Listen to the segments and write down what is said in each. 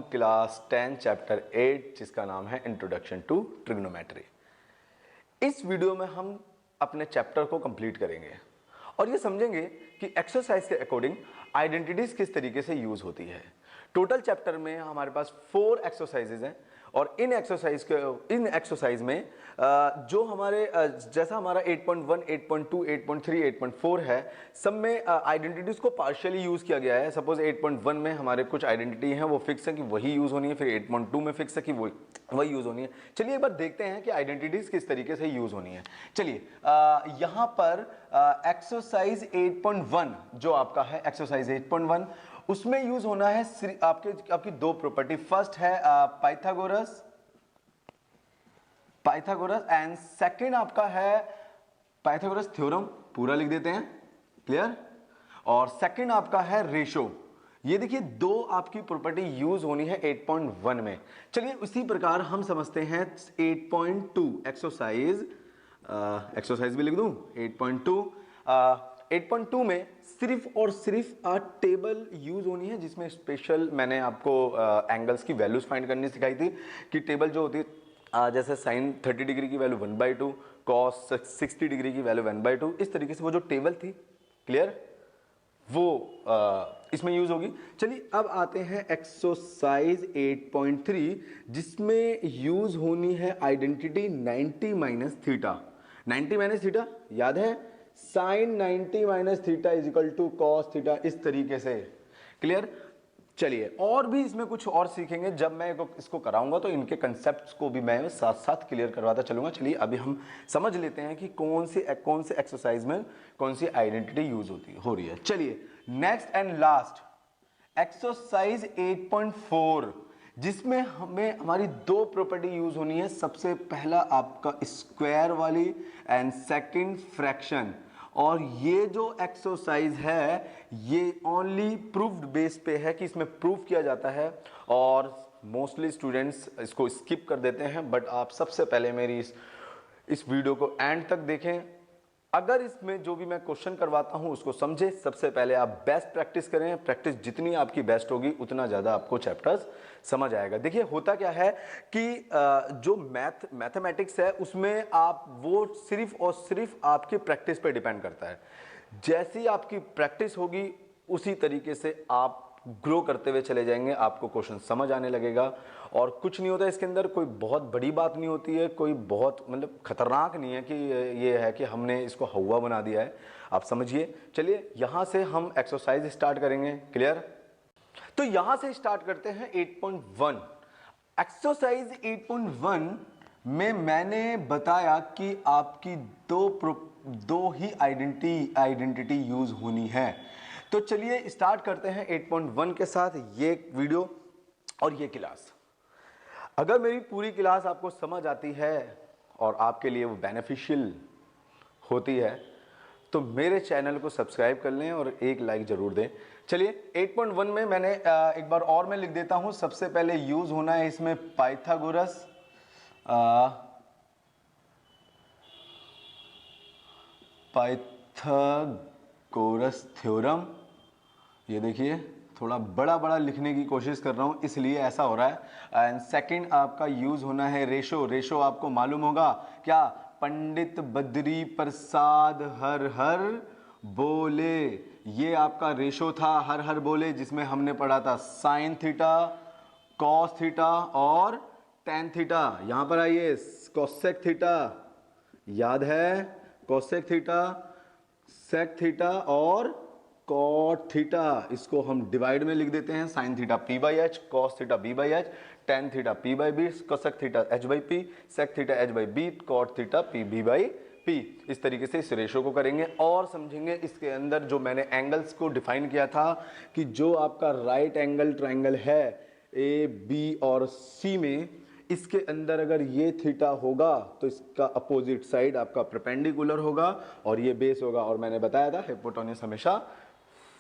Class 10 chapter 8 जिसका नाम है इंट्रोडक्शन टू ट्रिग्नोमेट्री। इस वीडियो में हम अपने चैप्टर को कंप्लीट करेंगे और ये समझेंगे कि एक्सरसाइज के अकॉर्डिंग आइडेंटिटीज किस तरीके से यूज होती है। टोटल चैप्टर में हमारे पास 4 एक्सरसाइजेज हैं और इन एक्सरसाइज में जो हमारे जैसा हमारा 8.1, 8.2, 8.3, 8.4 है, सब में आइडेंटिटीज को पार्शियली यूज किया गया है। सपोज 8.1 में हमारे कुछ आइडेंटिटी हैं वो फिक्स है कि वही यूज होनी है, फिर 8.2 में फिक्स है कि वही यूज होनी है। चलिए एक बार देखते हैं कि आइडेंटिटीज किस तरीके से यूज होनी है। चलिए यहां पर एक्सरसाइज 8.1 जो आपका है एक्सरसाइज 8.1 उसमें यूज होना है आपकी दो प्रॉपर्टी। फर्स्ट है पाइथागोरस एंड सेकंड आपका है पाइथागोरस थ्योरम, पूरा लिख देते हैं, क्लियर। और सेकंड आपका है रेशो। ये देखिए दो आपकी प्रॉपर्टी यूज होनी है 8.1 में। चलिए उसी प्रकार हम समझते हैं 8.2 एक्सरसाइज भी लिख दूं 8.2 में सिर्फ और सिर्फ टेबल यूज होनी है जिसमें स्पेशल मैंने आपको एंगल्स की वैल्यूज फाइंड करनी सिखाई थी कि टेबल जो होती है जैसे साइन 30 डिग्री की वैल्यू 1/2, कॉस 60 डिग्री की वैल्यू 1/2, इस तरीके से वो जो टेबल थी, क्लियर, वो इसमें यूज होगी। चलिए अब आते हैं एक्सरसाइज 8.3 जिसमें यूज होनी है identity 90 minus theta. 90 minus theta याद है, sine 90 minus theta is equal to cos theta, इस तरीके से, क्लियर। चलिए और भी इसमें कुछ और सीखेंगे जब मैं इसको कराऊंगा तो इनके कंसेप्ट्स को भी मैं साथ साथ क्लियर करवाता चलूंगा। चलिए अभी हम समझ लेते हैं कि कौन से एक्सरसाइज में कौन सी आइडेंटिटी यूज हो रही है। चलिए नेक्स्ट एंड लास्ट एक्सरसाइज 8.4 जिसमें हमें हमारी दो प्रॉपर्टी यूज होनी है। सबसे पहला आपका स्क्वायर वाली एंड सेकंड फ्रैक्शन। और ये जो एक्सरसाइज है ये ओनली प्रूफ्ड बेस पे है कि इसमें प्रूफ किया जाता है और मोस्टली स्टूडेंट्स इसको स्किप कर देते हैं। बट आप सबसे पहले मेरी इस वीडियो को एंड तक देखें। अगर इसमें जो भी मैं क्वेश्चन करवाता हूं उसको समझे, सबसे पहले आप बेस्ट प्रैक्टिस करें। प्रैक्टिस जितनी आपकी बेस्ट होगी उतना ज़्यादा आपको चैप्टर्स समझ आएगा। देखिए होता क्या है कि जो मैथमेटिक्स है उसमें आप वो सिर्फ और सिर्फ आपकी प्रैक्टिस पे डिपेंड करता है। जैसी आपकी प्रैक्टिस होगी उसी तरीके से आप ग्रो करते हुए चले जाएंगे, आपको क्वेश्चन समझ आने लगेगा। और कुछ नहीं होता इसके अंदर, कोई बहुत बड़ी बात नहीं होती है, कोई बहुत मतलब खतरनाक नहीं है कि ये है कि हमने इसको हवा बना दिया है, आप समझिए। चलिए यहां से हम एक्सरसाइज स्टार्ट करेंगे, क्लियर। तो यहां से स्टार्ट करते हैं 8.1। एक्सरसाइज 8.1 में मैंने बताया कि आपकी दो ही आइडेंटिटी यूज होनी है। तो चलिए स्टार्ट करते हैं 8.1 के साथ ये वीडियो और ये क्लास। अगर मेरी पूरी क्लास आपको समझ आती है और आपके लिए वो बेनिफिशियल होती है तो मेरे चैनल को सब्सक्राइब कर लें और एक लाइक जरूर दें। चलिए 8.1 में मैंने एक बार और मैं लिख देता हूं। सबसे पहले यूज होना है इसमें पाइथागोरस थ्योरम। ये देखिए थोड़ा बड़ा बड़ा लिखने की कोशिश कर रहा हूं इसलिए ऐसा हो रहा है। एंड सेकंड आपका यूज होना है रेशो। रेशो आपको मालूम होगा क्या, पंडित बद्री प्रसाद हर हर बोले, ये आपका रेशो था हर हर बोले जिसमें हमने पढ़ा था साइन थीटा, कॉस थीटा और टेन थीटा। यहां पर आइए कोसेक थीटा, याद है कोसेक थीटा, सेक थीटा और कॉट थीटा। इसको हम डिवाइड में लिख देते हैं, sine theta p/h, cos theta b/h, tan theta p/b, cosec theta h/p, sec theta h/b, cot theta b/p। इस तरीके से इस रेशो को करेंगे और समझेंगे इसके अंदर जो मैंने एंगल्स को डिफाइन किया था कि जो आपका राइट एंगल ट्राइंगल है ए बी और सी में, इसके अंदर अगर ये थीटा होगा तो इसका अपोजिट साइड आपका परपेंडिकुलर होगा और ये बेस होगा। और मैंने बताया था हाइपोटेन्यूज हमेशा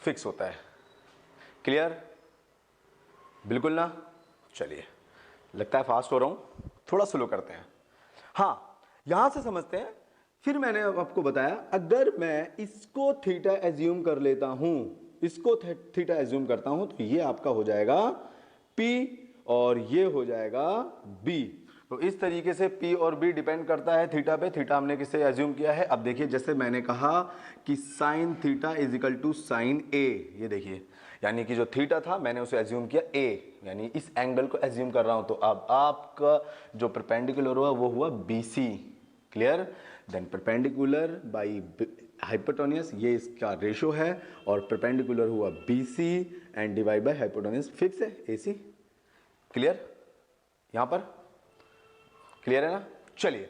फिक्स होता है, क्लियर, बिल्कुल ना। चलिए लगता है फास्ट हो रहा हूं, थोड़ा स्लो करते हैं। हाँ यहां से समझते हैं। फिर मैंने आपको बताया अगर मैं इसको थीटा एज्यूम कर लेता हूं, इसको थीटा एज्यूम करता हूं तो ये आपका हो जाएगा P और ये हो जाएगा b। तो इस तरीके से p और b डिपेंड करता है थीटा पे। थीटा हमने किससे एज्यूम किया है? अब देखिए जैसे मैंने कहा कि sine theta is equal to sine a, ये देखिए यानी कि जो थीटा था मैंने उसे एज्यूम किया a, यानी इस एंगल को एज्यूम कर रहा हूं। तो अब आपका जो परपेंडिकुलर हुआ वो हुआ BC। Clear? Then perpendicular by hypotenuse, ये इसका रेशो है, और परपेंडिकुलर हुआ BC and divide by hypotenuse fix है AC। क्लियर? यहां पर क्लियर है ना? चलिए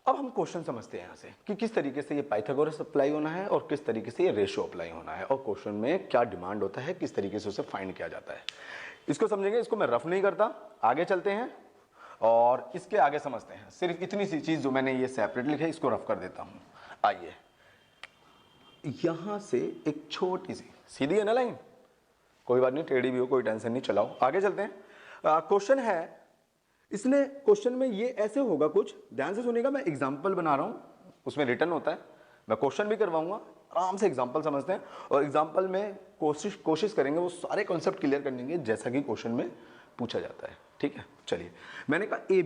अब हम क्वेश्चन समझते हैं यहां से कि किस तरीके से ये पाइथागोरस अप्लाई होना है और किस तरीके से ये रेशियो अप्लाई होना है, और क्वेश्चन में क्या डिमांड होता है, किस तरीके से उसे फाइंड किया जाता है। इसको समझेंगे। इसको मैं रफ नहीं करता, आगे चलते हैं और इसके आगे समझते हैं। सिर्फ इतनी सी चीज जो मैंने ये सेपरेट लिखी है इसको रफ कर देता हूं। आइए, यहां से एक छोटी सी सीधी है ना लाइन, कोई बात नहीं, टेढ़ी भी हो कोई टेंशन नहीं, चलाओ आगे चलते हैं। क्वेश्चन है, इसने क्वेश्चन में ये ऐसे होगा, कुछ ध्यान से सुनिएगा, मैं एग्जांपल बना रहा हूं, उसमें रिटर्न होता है, मैं क्वेश्चन भी करवाऊंगा, आराम से एग्जांपल समझते हैं और एग्जांपल में कोशिश करेंगे वो सारे कॉन्सेप्ट क्लियर करने के जैसा कि क्वेश्चन में पूछा जाता है। ठीक है, चलिए मैंने कहा ए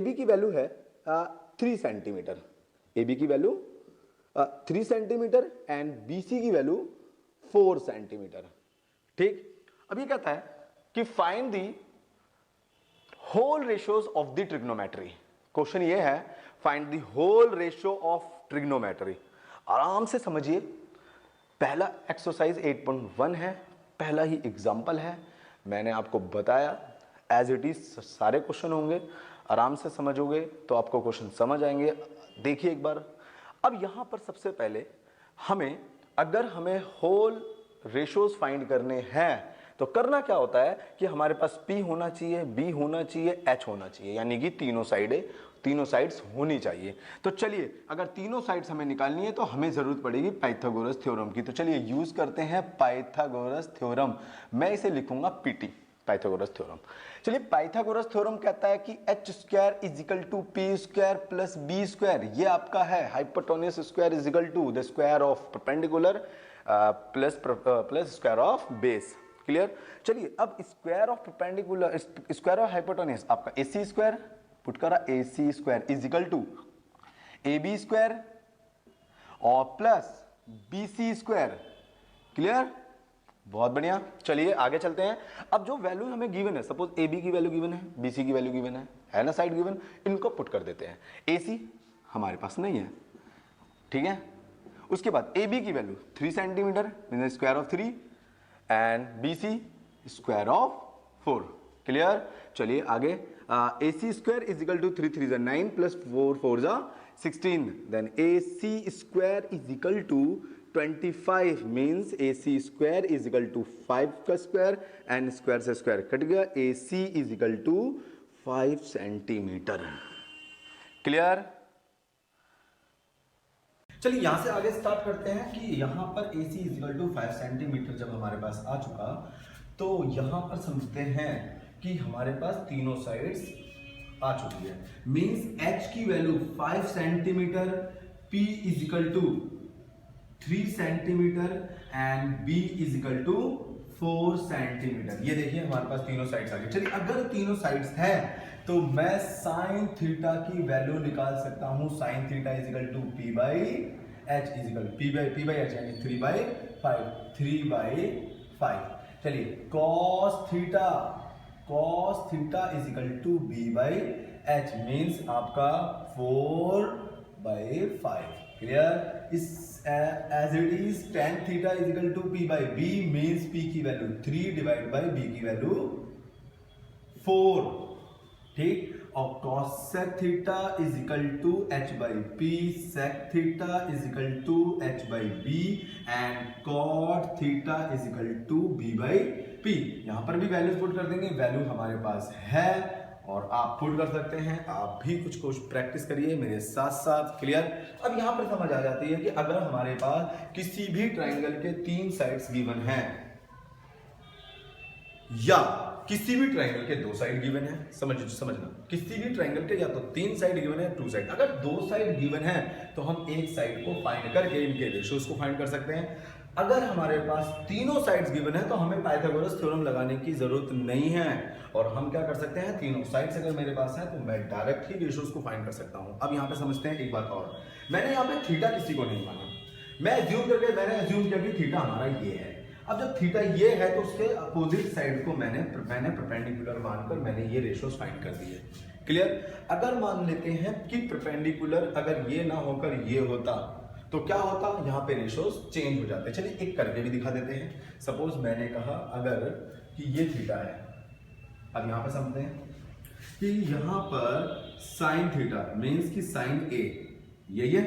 बी की वैल्यू है 3 सेंटीमीटर, ए बी की value 3 centimetre and B C की वैल्यू 4 सेंटीमीटर। ठीक, अब ये कहता है कि find the whole ratios of the trigonometry. Question ये है, find the whole ratio of trigonometry. आराम से समझिए, पहला एक्सरसाइज 8.1 है, पहला ही एग्जांपल है, मैंने आपको बताया एज इट इज सारे क्वेश्चन होंगे, आराम से समझोगे तो आपको क्वेश्चन समझ आएंगे। देखिए एक बार, अब यहां पर सबसे पहले अगर हमें होल रेशियोज फाइंड करने हैं तो करना क्या होता है कि हमारे पास P होना चाहिए, B होना चाहिए, H होना चाहिए, यानी कि तीनों साइड्स होनी चाहिए। तो चलिए, अगर तीनों साइड्स हमें निकालनी है तो हमें जरूरत पड़ेगी पाइथागोरस थ्योरम की। तो चलिए यूज करते हैं पाइथागोरस थ्योरम। मैं इसे लिखूंगा PT, पाइथागोरस थ्योरम। चलिए, पाइथागोरस थ्योरम कहता है कि h square is equal to p square plus b square, ये आपका है hypotenuse square is equal to the square of perpendicular plus square of base. Clear? चलिए, अब square of perpendicular, square of hypotenuse आपका AC square, put करा AC square is equal to AB square और plus BC square. Clear? बहुत बढ़िया। चलिए आगे चलते हैं। अब जो वैल्यू हमें गिवन है, सपोज AB की वैल्यू गिवन है, BC की वैल्यू गिवन है ना, साइड गिवन, इनको पुट कर देते हैं। AC हमारे पास नहीं है, ठीक है। उसके बाद AB की value 3 centimetre mean square of 3 and BC square of 4। Clear? चलिए आगे, AC square is equal to 3 3 जा 9 प्लस 4 4 जा 16, then AC square is equal to 25 means AC square is equal to 5 का स्क्वायर एंड स्क्वायर से square cut गया, AC is equal to 5 centimetre. Clear? चलिए यहां से आगे स्टार्ट करते हैं कि यहां पर AC is equal to 5 centimetre जब हमारे पास आ चुका तो यहां पर समझते हैं कि हमारे पास तीनों साइड्स आ चुकी है, मींस H की value 5 centimetre, P is equal to 3 centimetre and B is equal to 4 centimetre. ये देखिए हमारे पास तीनों साइड्स आ गई। चलिए, अगर तीनों साइड्स है तो मैं साइन थीटा की वैल्यू निकाल सकता हूं। Sine theta is equal to P by H is equal P by H यानी 3 बाई 5। चलिए, cos theta is equal to B by H means आपका 4 बाई 5। क्लियर? इस as it is tan theta is equal to P by B means P की value 3 divide by B की value 4। ठीक, और cosec theta is equal to H by P, sec theta is equal to H by B and cot theta is equal to B by P। यहां पर भी values put कर देंगे, value हमारे पास है और आप पुट कर सकते हैं। आप भी कुछ प्रैक्टिस करिए मेरे साथ साथ। क्लियर? अब यहां पर समझ आ जाती है कि अगर हमारे पास किसी भी ट्राइंगल के 3 साइड्स गिवन हैं या किसी भी ट्राइंगल के 2 साइड गिवन है, समझना, किसी भी ट्राइंगल के या तो 3 साइड गिवन है, 2 साइड। अगर 2 साइड गिवन है तो हम एक साइड को फाइंड करके इनके रेशियोज को फाइंड कर सकते हैं। अगर हमारे पास तीनों साइड्स गिवन है तो हमें पाइथागोरस थ्योरम लगाने की जरूरत नहीं है, और हम क्या कर सकते हैं, तीनों साइड्स अगर मेरे पास है तो मैं डायरेक्ट ही रेशियोज को फाइंड कर सकता हूं। अब यहाँ पे समझते हैं एक बात और, मैंने यहाँ पे थीटा किसी को नहीं माना, मैंने एज्यूम किया कि थीटा हमारा ये है। अब जब थीटा ये है तो उसके अपोजिट साइड को मैंने परपेंडिकुलर मानकर मैंने ये रेशियोज फाइंड कर दिए। क्लियर। अगर मान लेते हैं कि परपेंडिकुलर अगर ये ना होकर ये होता तो क्या होता, यहाँ पे रेशियोज चेंज हो जाते। चलिए एक करके भी दिखा देते हैं। सपोज मैंने कहा अगर कि ये थीटा है, अब यहाँ पे समझते हैं कि यहाँ पर साइन थीटा मीन्स की साइन ए, यही है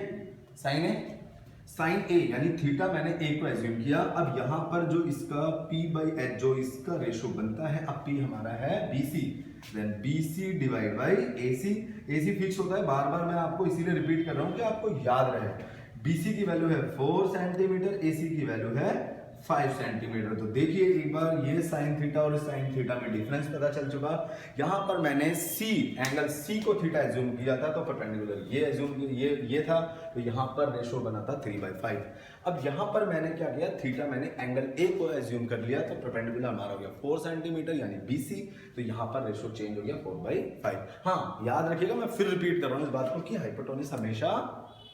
साइन ए, साइन ए यानी थीटा मैंने ए को एज्यूम किया। अब यहाँ पर जो इसका p/h जो इसका रेशो बनता है, अब p हमारा है BC, then BC divide by AC। AC fix होता है, बार बार मैं आपको इसीलिए रिपीट कर रहा हूँ कि आपको याद रहे। BC की वैल्यू है 4 सेंटीमीटर, AC की वैल्यू है 5 सेंटीमीटर। तो देखिए एक बार ये साइन थीटा और साइन थीटा में डिफरेंस पता चल चुका। यहाँ पर मैंने C एंगल C को थीटा एज्यूम किया था तो परपेंडिकुलर ये एज्यूम ये था, तो यहाँ पर रेशो बना था 3/5। अब यहाँ पर मैंने क्या किया, थीटा मैंने एंगल A को एज्यूम कर लिया तो परपेंडिकुलर हमारा हो गया 4 सेंटीमीटर यानी BC, तो यहाँ पर रेशो चेंज हो गया 4/5। हाँ याद रखिएगा, मैं फिर रिपीट कर रहा हूँ इस बात को कि हाइपोटेन्यूज हमेशा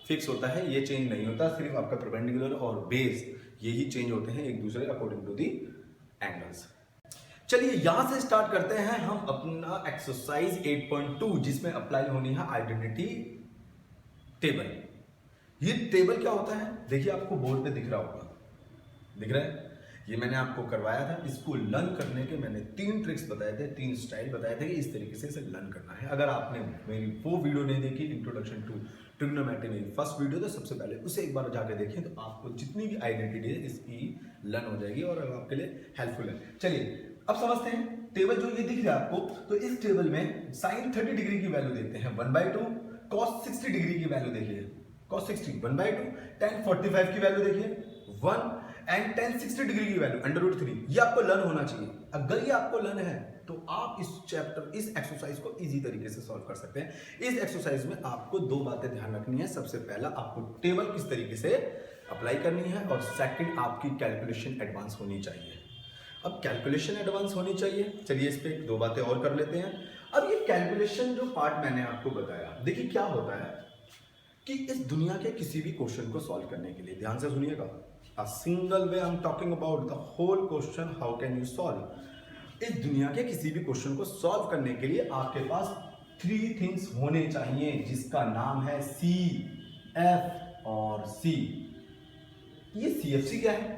फिक्स होता है, ये चेंज नहीं होता। सिर्फ आपका परपेंडिकुलर और बेस यही चेंज होते हैं एक दूसरे अकॉर्डिंग टू दी एंगल्स। चलिए यहां से स्टार्ट करते हैं हम अपना एक्सरसाइज 8.2 जिसमें अप्लाई होनी है आइडेंटिटी टेबल। ये टेबल क्या होता है, देखिए आपको बोर्ड पे दिख रहा होगा, दिख रहा है, ये मैंने आपको करवाया था। इसको लर्न करने के मैंने 3 ट्रिक्स बताए थे, 3 स्टाइल बताए थे कि इस तरीके से इसे लर्न करना है। अगर आपने मेरी वो वीडियो नहीं देखी, इंट्रोडक्शन टू ट्रिग्नोमेट्री मेरी फर्स्ट वीडियो, तो सबसे पहले उसे एक बार जाके देखें तो आपको जितनी भी आइडेंटिटी है इसकी लर्न हो जाएगी और आपके लिए हेल्पफुल है। चलिए अब समझते हैं टेबल जो ये दिख रहा है आपको, तो इस टेबल में साइन 30 डिग्री की वैल्यू देते हैं 1/2, कॉस 60 डिग्री की वैल्यू देखिए कॉस 60 1/2, tan 45 की वैल्यू देखिए 1 एंड tan 60 डिग्री की वैल्यू √3। ये आपको लर्न होना चाहिए। अगर ये आपको लर्न है तो आप इस चैप्टर इस एक्सरसाइज को इजी तरीके से सॉल्व कर सकते हैं। इस एक्सरसाइज में आपको 2 बातें ध्यान रखनी है। सबसे पहला आपको टेबल किस तरीके से अप्लाई करनी है, और सेकंड आपकी कैलकुलेशन एडवांस होनी चाहिए। अब कैलकुलेशन एडवांस होनी चाहिए, चलिए इस पे 2 बातें और कर लेते हैं। अब ये कैलकुलेशन जो पार्ट मैंने आपको बताया, देखिए क्या होता है कि इस दुनिया के किसी भी क्वेश्चन को सॉल्व करने के लिए, ध्यान से सुनिएगा, a single way I'm talking about the whole question how can you solve। इस दुनिया के किसी भी क्वेश्चन को सॉल्व करने के लिए आपके पास 3 थिंग्स होने चाहिए जिसका नाम है C, F और C। ये CFC क्या है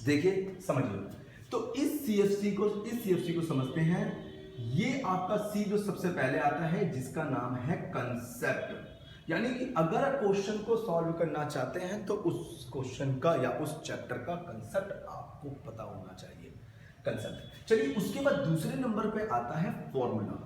देखिए समझिए, तो इस CFC को समझते हैं। ये आपका C जो सबसे पहले आता है जिसका नाम है कंसेप्ट, यानी कि अगर क्वेश्चन को सॉल्व करना चाहते हैं तो उस क्वेश्चन का या उस चैप्टर का कंसेप्ट आपको पता होना चाहिए, कंसेप्ट। चलिए उसके बाद दूसरे नंबर पे आता है फॉर्मूला।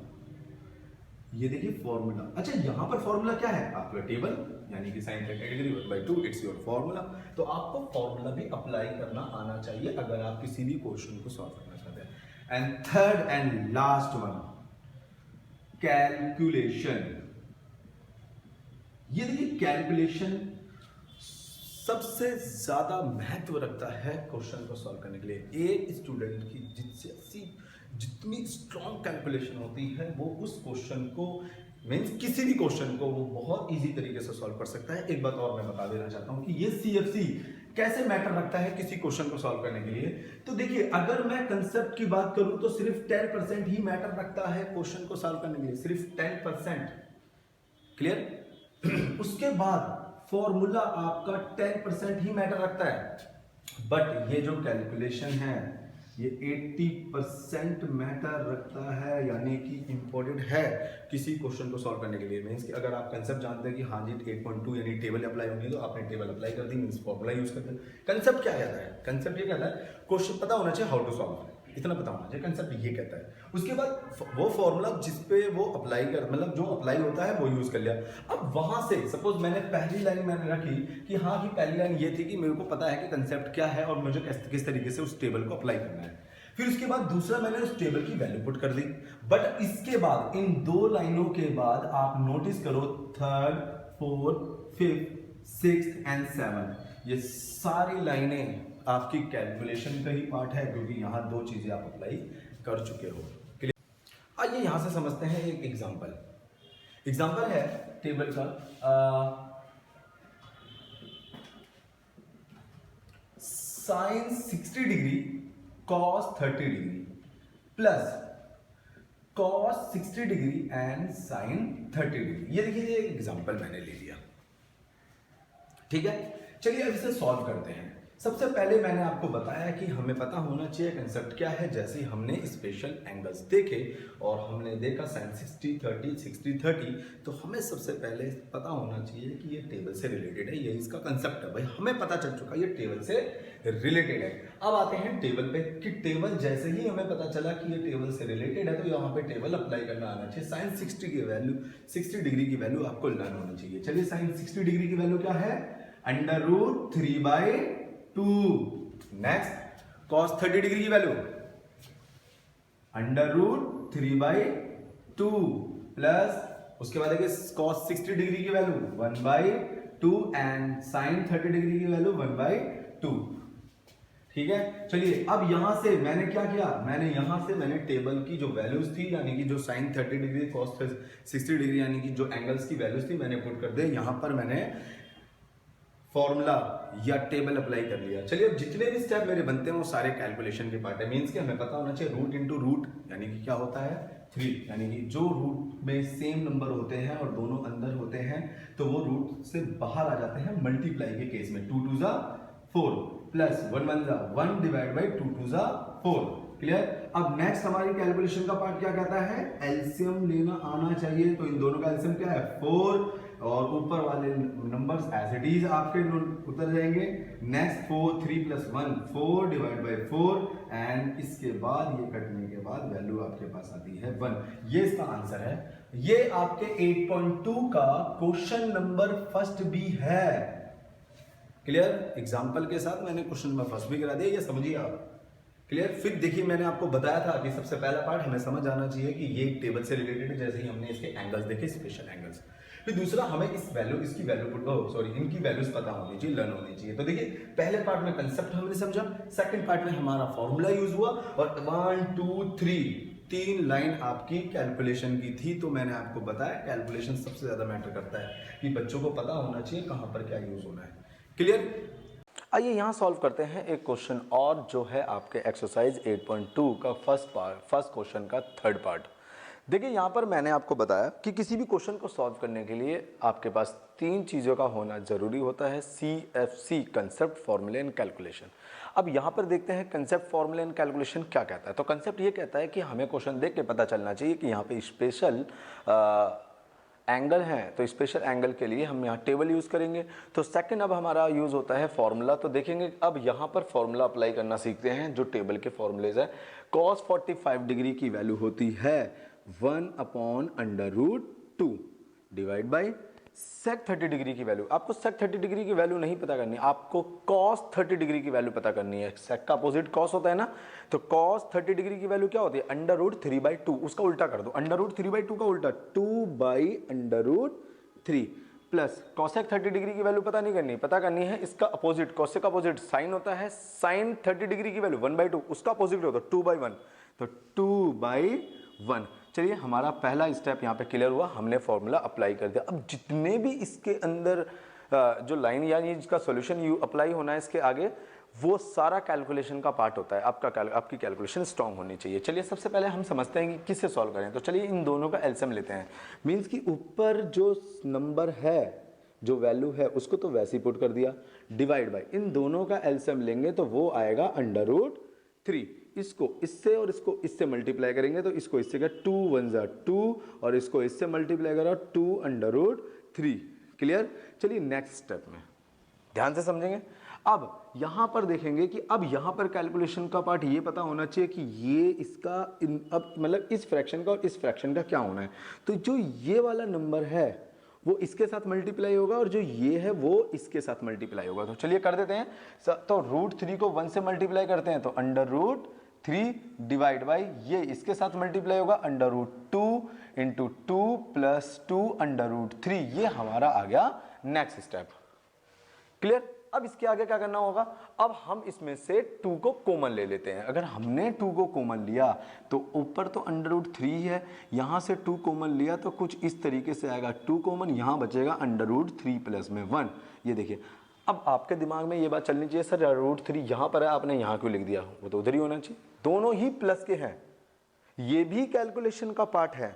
ये देखिए फॉर्मूला। अच्छा यहाँ पर फॉर्मूला क्या है, आपका टेबल यानी कि sin 30 degree 1/2 it's your formula. तो आपको फॉर्मूला भी अप्लाई करना आना चाहिए अगर आप किसी भी क्वेश्चन को सॉल्व करना चाहते हैं। And third and last one, calculation. ये देखिए कैलकुलेशन सबसे ज्यादा महत्व रखता है क्वेश्चन को सॉल्व करने के लिए। एक स्टूडेंट की जितनी स्ट्रॉन्ग कैलकुलेशन होती है वो उस क्वेश्चन को मीन्स किसी भी क्वेश्चन को वो बहुत इजी तरीके से सॉल्व कर सकता है। एक बात और मैं बता देना चाहता हूं कि ये CFC कैसे मैटर रखता है किसी क्वेश्चन को सॉल्व करने के लिए। तो देखिए अगर मैं कंसेप्ट की बात करूं तो सिर्फ 10% ही मैटर रखता है क्वेश्चन को सॉल्व करने के लिए, सिर्फ 10%। क्लियर। उसके बाद फॉर्मूला आपका 10% ही मैटर रखता है, बट ये जो कैलकुलेशन है ये 80% मैटर रखता है, यानी कि इंपॉर्टेंट है किसी क्वेश्चन को सॉल्व करने के लिए। मीन्स कि अगर आप कंसेप्ट जानते हैं कि हाँ जी 8.2 यानी टेबल अप्लाई होगी, तो आपने टेबल अप्लाई कर दी, मीन्स फॉर्मूला यूज करते हैं। कंसेप्ट क्या कहता है, कंसेप्ट ये कहता है क्वेश्चन पता होना चाहिए हाउ टू सॉल्व, इतना पता होना चाहिए, कंसेप्ट ये कहता है। उसके बाद वो फॉर्मूला जिसपे वो अप्लाई कर मतलब जो अप्लाई होता है वो यूज कर लिया। अब वहां से सपोज मैंने पहली लाइन मैंने रखी कि हाँ कि पहली लाइन ये थी कि मेरे को पता है कि कंसेप्ट क्या है और मुझे किस तरीके से उस टेबल को अप्लाई करना है। फिर उसके बाद दूसरा मैंने उस टेबल की वैल्यू पुट कर दी। बट इसके बाद इन 2 लाइनों के बाद आप नोटिस करो 3rd 4th 5th 6th and 7th ये सारी लाइनें आपकी कैलकुलेशन का ही पार्ट है, क्योंकि यहाँ दो चीजें आप अप्लाई कर चुके हो। आइए यहां से समझते हैं एक एग्जाम्पल है टेबल का। Sine 60 degree cos 30 degree plus cos 60 degree and sine 30 degree. ये देखिए, ये एग्जाम्पल मैंने ले लिया, ठीक है। चलिए अब इसे सॉल्व करते हैं। सबसे पहले मैंने आपको बताया कि हमें पता होना चाहिए कंसेप्ट क्या है। जैसे ही हमने स्पेशल एंगल्स देखे और हमने देखा साइन 60 30 60 30, तो हमें सबसे पहले पता होना चाहिए कि ये टेबल से रिलेटेड है, ये इसका कंसेप्ट है। भाई हमें पता चल चुका ये टेबल से रिलेटेड है। अब आते हैं टेबल पे कि टेबल जैसे ही हमें पता चला कि ये टेबल से रिलेटेड है, तो यहाँ पे टेबल अप्लाई करना आना चाहिए। साइन 60 की वैल्यू 60 डिग्री की वैल्यू आपको लर्न होनी चाहिए। चलिए साइन 60 डिग्री की वैल्यू क्या है? √3/2। नेक्स्ट कॉस 30 डिग्री की वैल्यू √3/2 प्लस उसके बाद देखिए कॉस 60 डिग्री की वैल्यू 1/2 एंड साइन 30 डिग्री की वैल्यू 1/2। ठीक है। चलिए अब यहां से मैंने क्या किया, मैंने टेबल की जो वैल्यूज थी, यानी कि जो साइन 30 डिग्री कॉस 60 डिग्री यानी कि जो एंगल्स की वैल्यूज थी, मैंने पुट कर दिया। यहां पर मैंने फॉर्मूला या टेबल अप्लाई कर लिया। चलिए अब जितने भी स्टेप मेरे बनते हैं वो सारे कैलकुलेशन के पार्ट है। मींस कि हमें पता होना चाहिए रूट इंटू रूट यानी कि क्या होता है 3, यानी कि जो रूट में सेम नंबर होते हैं और दोनों अंदर होते हैं तो वो रूट से बाहर आ जाते हैं मल्टीप्लाई के केस में। 2 2 जा 4 प्लस 1 1 जा 1 डिवाइड बाई 2 2 जा 4। क्लियर। अब नेक्स्ट हमारी कैलकुलेशन का पार्ट क्या कहता है, एलसीएम लेना आना चाहिए। तो इन दोनों का एलसीएम क्या है 4 और ऊपर वाले नंबर्स एज इट इज आपके उतर जाएंगे। Next 4 3 plus 1 4 divide by 4 and इसके बाद ये कटने के बाद वैल्यू आपके पास आती है 1। ये इसका आंसर है। ये आपके 8.2 का क्वेश्चन नंबर फर्स्ट भी है। क्लियर। एग्जाम्पल के साथ मैंने क्वेश्चन नंबर फर्स्ट भी करा दिया, ये समझिए आप। क्लियर। फिर देखिए मैंने आपको बताया था कि सबसे पहला पार्ट हमें समझ आना चाहिए कि ये टेबल से रिलेटेड है। जैसे ही हमने इसके एंगल्स देखे, स्पेशल एंगल्स। फिर दूसरा हमें इसकी वैल्यू इनकी वैल्यूज पता होनी चाहिए, लर्न होनी चाहिए। तो देखिए पहले पार्ट में कंसेप्ट हमने समझा, सेकंड पार्ट में हमारा फॉर्मूला यूज हुआ और 1 2 3 3 लाइन आपकी कैलकुलेशन की थी। तो मैंने आपको बताया कैलकुलेशन सबसे ज्यादा मैटर करता है कि बच्चों को पता होना चाहिए कहां पर क्या यूज होना है। क्लियर। आइए यहाँ सॉल्व करते हैं एक क्वेश्चन और, जो है आपके एक्सरसाइज 8.2 का फर्स्ट क्वेश्चन का थर्ड पार्ट। देखिए यहाँ पर मैंने आपको बताया कि किसी भी क्वेश्चन को सॉल्व करने के लिए आपके पास 3 चीज़ों का होना ज़रूरी होता है, CFC concept, formula and calculation. अब यहाँ पर देखते हैं कंसेप्ट, फॉर्मूला एंड कैलकुलेशन क्या कहता है। तो कंसेप्ट ये कहता है कि हमें क्वेश्चन देख के पता चलना चाहिए कि यहाँ पे स्पेशल एंगल हैं, तो स्पेशल एंगल के लिए हम यहाँ टेबल यूज़ करेंगे। तो सेकंड अब हमारा यूज़ होता है फॉर्मूला। तो देखेंगे अब यहाँ पर फॉर्मूला अप्लाई करना सीखते हैं जो टेबल के फॉर्मूलेज है। cos 45 डिग्री की वैल्यू होती है 1/√2 डिवाइड बाई sec 30 डिग्री की वैल्यू। आपको sec 30 डिग्री की वैल्यू नहीं पता करनी, आपको cos 30 डिग्री की वैल्यू पता करनी है। sec का अपोजिट cos होता है ना, तो cos 30 डिग्री की वैल्यू क्या होती है √3/2। उसका उल्टा कर दो, √3/2 का उल्टा 2/√3 प्लस cosec 30 डिग्री की वैल्यू पता नहीं करनी, पता करनी है इसका अपोजिट। cosec का अपोजिट साइन होता है, sin 30 डिग्री की वैल्यू 1/2, उसका अपोजिट होता है 2/1, तो 2/1। चलिए हमारा पहला स्टेप यहाँ पे क्लियर हुआ, हमने फॉर्मूला अप्लाई कर दिया। अब जितने भी इसके अंदर जो लाइन यानी जिसका सॉल्यूशन यू अप्लाई होना है इसके आगे, वो सारा कैलकुलेशन का पार्ट होता है। आपकी कैलकुलेशन स्ट्रांग होनी चाहिए। चलिए सबसे पहले हम समझते हैं कि किससे सॉल्व करें। तो चलिए इन दोनों का एलसीएम लेते हैं। मीन्स कि ऊपर जो नंबर है, जो वैल्यू है, उसको तो वैसे ही पुट कर दिया, डिवाइड बाई इन दोनों का एलसीएम लेंगे तो वो आएगा √3। इसको इससे और इसको इससे मल्टीप्लाई करेंगे तो इसको इससे क्या 2 1 जा 2 और इसको इससे मल्टीप्लाई करा 2/√3। क्लियर। चलिए नेक्स्ट स्टेप में ध्यान से समझेंगे। अब यहां पर देखेंगे कि अब यहां पर कैलकुलेशन का पार्ट ये पता होना चाहिए कि ये इसका अब मतलब इस फ्रैक्शन का और इस फ्रैक्शन का क्या होना है। तो जो ये वाला नंबर है वो इसके साथ मल्टीप्लाई होगा और जो ये है वो इसके साथ मल्टीप्लाई होगा। तो चलिए कर देते हैं। तो √3 को 1 से मल्टीप्लाई करते हैं तो √3 डिवाइड बाई ये इसके साथ मल्टीप्लाई होगा √2 इंटू 2 प्लस 2/√3। ये हमारा आ गया नेक्स्ट स्टेप। क्लियर। अब इसके आगे क्या करना होगा, अब हम इसमें से 2 को कॉमन ले लेते हैं। अगर हमने 2 को कॉमन लिया तो ऊपर तो √3 है, यहाँ से 2 कॉमन लिया तो कुछ इस तरीके से आएगा, 2 कॉमन, यहाँ बचेगा √3 प्लस में 1। ये देखिए, अब आपके दिमाग में ये बात चलनी चाहिए, सर √3 यहाँ पर है, आपने यहाँ क्यों लिख दिया, वो तो उधर ही होना चाहिए। दोनों ही प्लस के हैं, ये भी कैलकुलेशन का पार्ट है,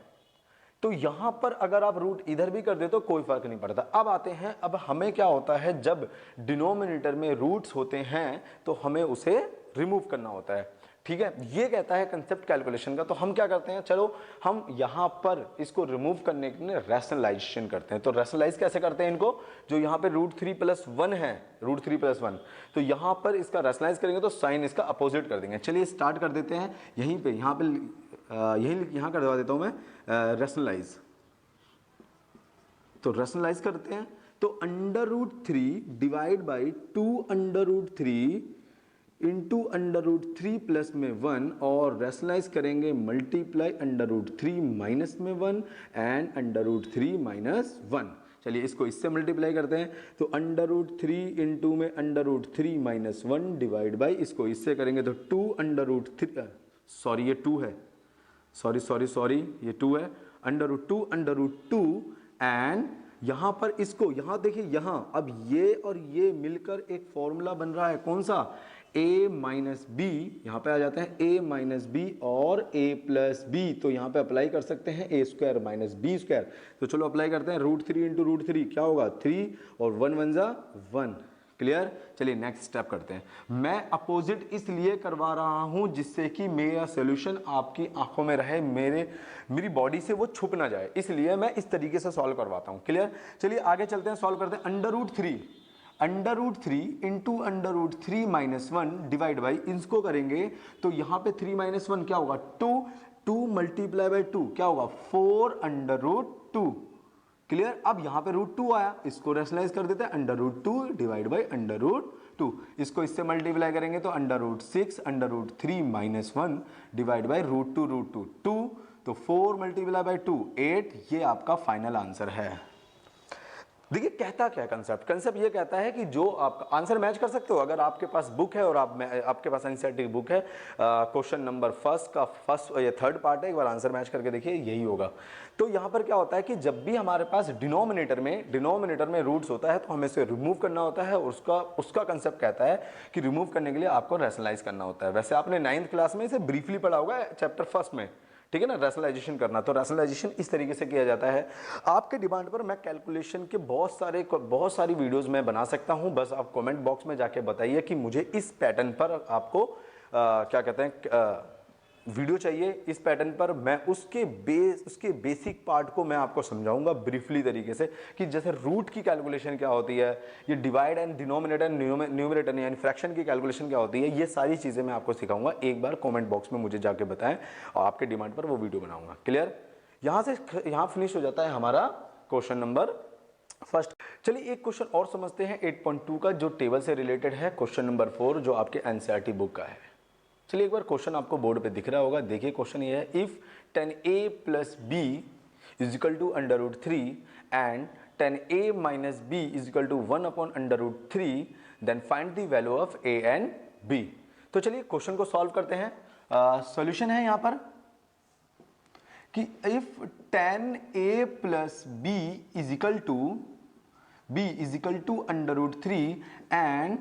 तो यहां पर अगर आप रूट इधर भी कर दे तो कोई फर्क नहीं पड़ता। अब आते हैं, अब हमें क्या होता है, जब डिनोमिनेटर में रूट्स होते हैं तो हमें उसे रिमूव करना होता है, ठीक है। ये कहता है कंसेप्ट कैलकुलेशन का। तो हम क्या करते हैं, चलो हम यहां पर इसको रिमूव करने के लिए रैशनलाइजेशन करते हैं। तो रैशनलाइज कैसे करते हैं इनको, जो यहां पे √3 + 1 है, √3 + 1, तो यहां पर इसका रैशनलाइज करेंगे तो साइन इसका अपोजिट कर देंगे। चलिए स्टार्ट कर देते हैं यहीं पे, यहाँ कर दवा देता हूं मैं रैशनलाइज। तो रैशनलाइज करते हैं तो √3 डिवाइड बाई 2√3 इंटू √3 प्लस में 1, और रैशनलाइज करेंगे मल्टीप्लाई √3 माइनस में 1 एंड √3 माइनस 1। चलिए इसको इससे मल्टीप्लाई करते हैं तो √3 इंटू में √3 माइनस 1 डिवाइड बाई, इसको इससे करेंगे तो 2 सॉरी ये 2 है, सॉरी ये 2 है, √2 एंड यहां पर इसको, यहां देखिए, यहां अब ये और ये मिलकर एक फॉर्मूला बन रहा है, कौन सा, a माइनस बी, यहां पे आ जाते हैं a माइनस बी और a प्लस बी, तो यहां पे अप्लाई कर सकते हैं a² माइनस b²। तो चलो अप्लाई करते हैं, √3 इंटू √3 क्या होगा 3 और 1 1 जा 1, क्लियर। चलिए नेक्स्ट स्टेप करते हैं। मैं अपोजिट इसलिए करवा रहा हूं जिससे कि मेरा सॉल्यूशन आपकी आंखों में रहे, मेरी बॉडी से वो छुप ना जाए, इसलिए मैं इस तरीके से सॉल्व करवाता हूं, क्लियर। चलिए आगे चलते हैं, सॉल्व करते हैं। √3 इंटू √3 माइनस 1 डिवाइड बाई, इसको करेंगे तो यहां पे 3 माइनस 1 क्या होगा 2 मल्टीप्लाई बाई 2 क्या होगा 4 √2, क्लियर। अब यहां पे √2 आया, इसको रैशनलाइज कर देते हैं, √2 डिवाइड बाई √2, इसको इससे मल्टीप्लाई करेंगे तो √6 √3 माइनस 1 डिवाइड बाई √2 2, तो 4 मल्टीप्लाई बाई 2 8, ये आपका फाइनल आंसर है। देखिए कहता क्या है कंसेप्ट ये कहता है कि जो आप आंसर मैच कर सकते हो, अगर आपके पास बुक है और आपके पास एनसीईआरटी की बुक है, क्वेश्चन नंबर फर्स्ट या थर्ड पार्ट है, एक बार आंसर मैच करके देखिए, यही होगा। तो यहाँ पर क्या होता है कि जब भी हमारे पास डिनोमिनेटर में रूट्स होता है तो हमें इसे रिमूव करना होता है, और उसका कंसेप्ट कहता है कि रिमूव करने के लिए आपको रैशनलाइज करना होता है। वैसे आपने 9th क्लास में इसे ब्रीफली पढ़ा होगा चैप्टर 1 में, ठीक है ना, रैशनलाइजेशन करना। तो रैशनलाइजेशन इस तरीके से किया जाता है। आपके डिमांड पर मैं कैलकुलेशन के बहुत सारी वीडियोस मैं बना सकता हूं, बस आप कमेंट बॉक्स में जाके बताइए कि मुझे इस पैटर्न पर आपको क्या कहते हैं वीडियो चाहिए, इस पैटर्न पर मैं उसके बेसिक पार्ट को मैं आपको समझाऊंगा ब्रीफली तरीके से, कि जैसे रूट की कैलकुलेशन क्या होती है, ये डिवाइड एंड डिनोमिनेटर न्यूमरेटर यानी फ्रैक्शन की कैलकुलेशन क्या होती है, ये सारी चीजें मैं आपको सिखाऊंगा। एक बार कमेंट बॉक्स में मुझे जाके बताएं और आपके डिमांड पर वो वीडियो बनाऊंगा, क्लियर। यहां फिनिश हो जाता है हमारा क्वेश्चन नंबर फर्स्ट। चलिए एक क्वेश्चन और समझते हैं 8.2 का, जो टेबल से रिलेटेड है, क्वेश्चन नंबर 4 जो आपके एनसीईआरटी बुक का है। चलिए एक बार क्वेश्चन आपको बोर्ड पे दिख रहा होगा, देखिए क्वेश्चन ये है, if 10a plus b is equal to √3 and 10a minus b is equal to 1/√3 then find the value of a and b। तो चलिए क्वेश्चन को सॉल्व करते हैं। सॉल्यूशन है यहां पर कि if 10a plus b is equal to √3 and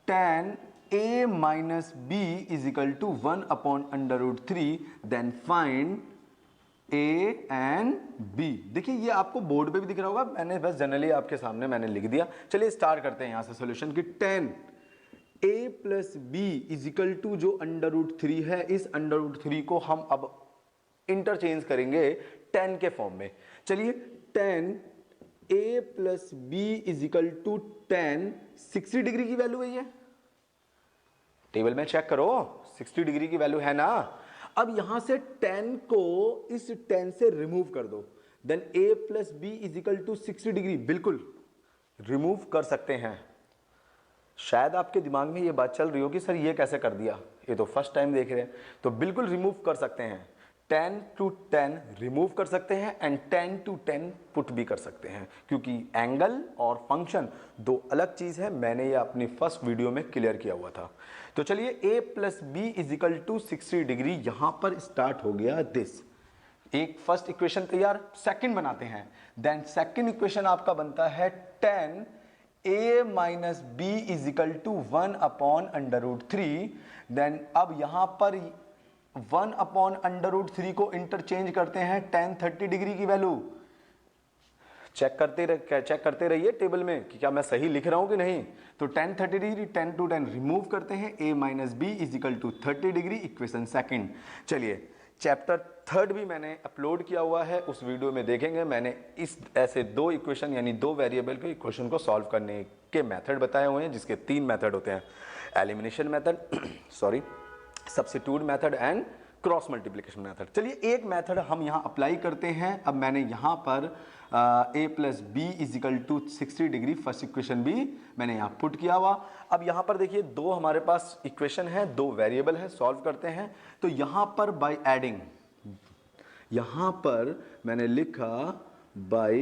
10a minus b is equal to 1/√3 then find a and b। देखिए ये आपको बोर्ड पे भी दिख रहा होगा, मैंने बस जनरली आपके सामने मैंने लिख दिया। चलिए स्टार्ट करते हैं यहां से सॉल्यूशन कि 10a plus b is equal to जो √3 है, इस √3 को हम अब इंटरचेंज करेंगे 10 के फॉर्म में। चलिए 10a plus b is equal to 10, 60 degree की वैल्यू है ये, टेबल में चेक करो 60 डिग्री की वैल्यू है ना। अब यहां से 10 को इस 10 से रिमूव कर दो, then a plus B is equal to 60 degree, बिल्कुल रिमूव कर सकते हैं। शायद आपके दिमाग में ये बात चल रही हो कि सर ये कैसे कर दिया, ये तो फर्स्ट टाइम देख रहे हैं, तो बिल्कुल रिमूव कर सकते हैं। 10 to 10 रिमूव कर सकते हैं एंड 10 to 10 पुट भी कर सकते हैं, क्योंकि एंगल और फंक्शन दो अलग चीज है। मैंने ये अपनी फर्स्ट वीडियो में क्लियर किया हुआ था। तो चलिए a plus B is equal to 60 degree, यहां पर स्टार्ट हो गया दिस। एक फर्स्ट इक्वेशन तैयार, सेकंड बनाते हैं। देन सेकंड इक्वेशन आपका बनता है 10 a minus B is equal to 1 upon under root 3। देन अब यहां पर 1 अपॉन अंडर रूट 3 को इंटरचेंज करते हैं tan 30 डिग्री की वैल्यू। चेक करते रहिए टेबल में कि क्या मैं सही लिख रहा हूं कि नहीं। तो tan 30 डिग्री 10 to 10 रिमूव करते हैं, a minus B is equal to 30 degree, equation second. चलिए चैप्टर थर्ड भी मैंने अपलोड किया हुआ है, उस वीडियो में देखेंगे। मैंने इस ऐसे दो इक्वेशन यानी दो वेरिएबल के इक्वेशन को सॉल्व करने के मेथड बताए हुए हैं, जिसके 3 मेथड होते हैं, elimination method sorry substitute method and cross multiplication method. चलिए एक मेथड हम यहाँ अप्लाई करते हैं। अब मैंने यहाँ पर a plus B is equal to 60 degree first equation भी मैंने यहाँ पुट किया हुआ। अब यहाँ पर देखिए दो हमारे पास इक्वेशन है, दो वेरिएबल है, सॉल्व करते हैं। तो यहाँ पर बाय एडिंग, यहाँ पर मैंने लिखा बाय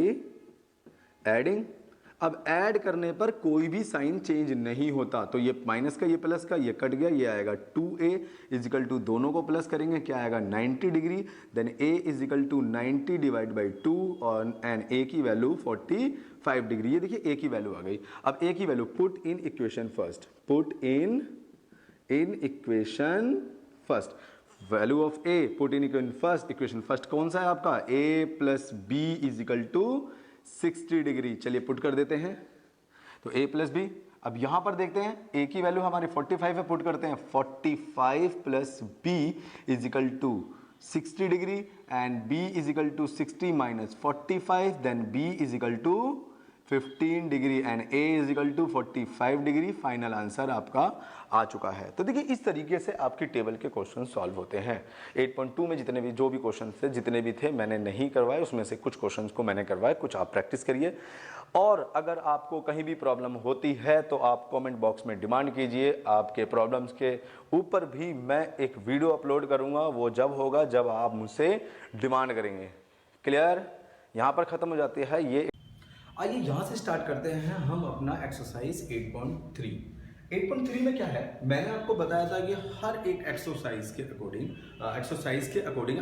एडिंग। अब ऐड करने पर कोई भी साइन चेंज नहीं होता, तो ये माइनस का ये प्लस का ये कट गया, ये आएगा 2a इज इक्वल टू, दोनों को प्लस करेंगे क्या आएगा 90 degree. Then a is equal to 90 divide by 2 और एंड a की वैल्यू 45 डिग्री। ये देखिए a की वैल्यू आ गई। अब a की value put in equation first, put in equation first, value of a put in equation first. Equation first कौन सा है आपका, a plus B is equal to 60 degree. चलिए पुट कर देते हैं, तो a प्लस बी। अब यहां पर देखते हैं a की वैल्यू हमारी 45 है, पुट करते हैं 45 plus b is equal to 60 degree and b is equal to 60 minus 45, then b is equal to 15 degree and a is equal to 45 degree. Final answer आपका आ चुका है। तो देखिए इस तरीके से आपकी टेबल के क्वेश्चन सॉल्व होते हैं। 8.2 में जितने भी जो भी क्वेश्चन थे, जितने भी थे मैंने नहीं करवाए, उसमें से कुछ क्वेश्चंस को मैंने करवाए, कुछ आप प्रैक्टिस करिए। और अगर आपको कहीं भी प्रॉब्लम होती है तो आप कमेंट बॉक्स में डिमांड कीजिए। आपके प्रॉब्लम्स के ऊपर भी मैं एक वीडियो अपलोड करूँगा, वो जब होगा जब आप मुझसे डिमांड करेंगे। क्लियर, यहाँ पर ख़त्म हो जाती है ये। आइए यहाँ से स्टार्ट करते हैं हम अपना एक्सरसाइज 8.3। 8.3 में क्या है, मैंने आपको बताया था कि हर एक एक्सरसाइज के अकॉर्डिंग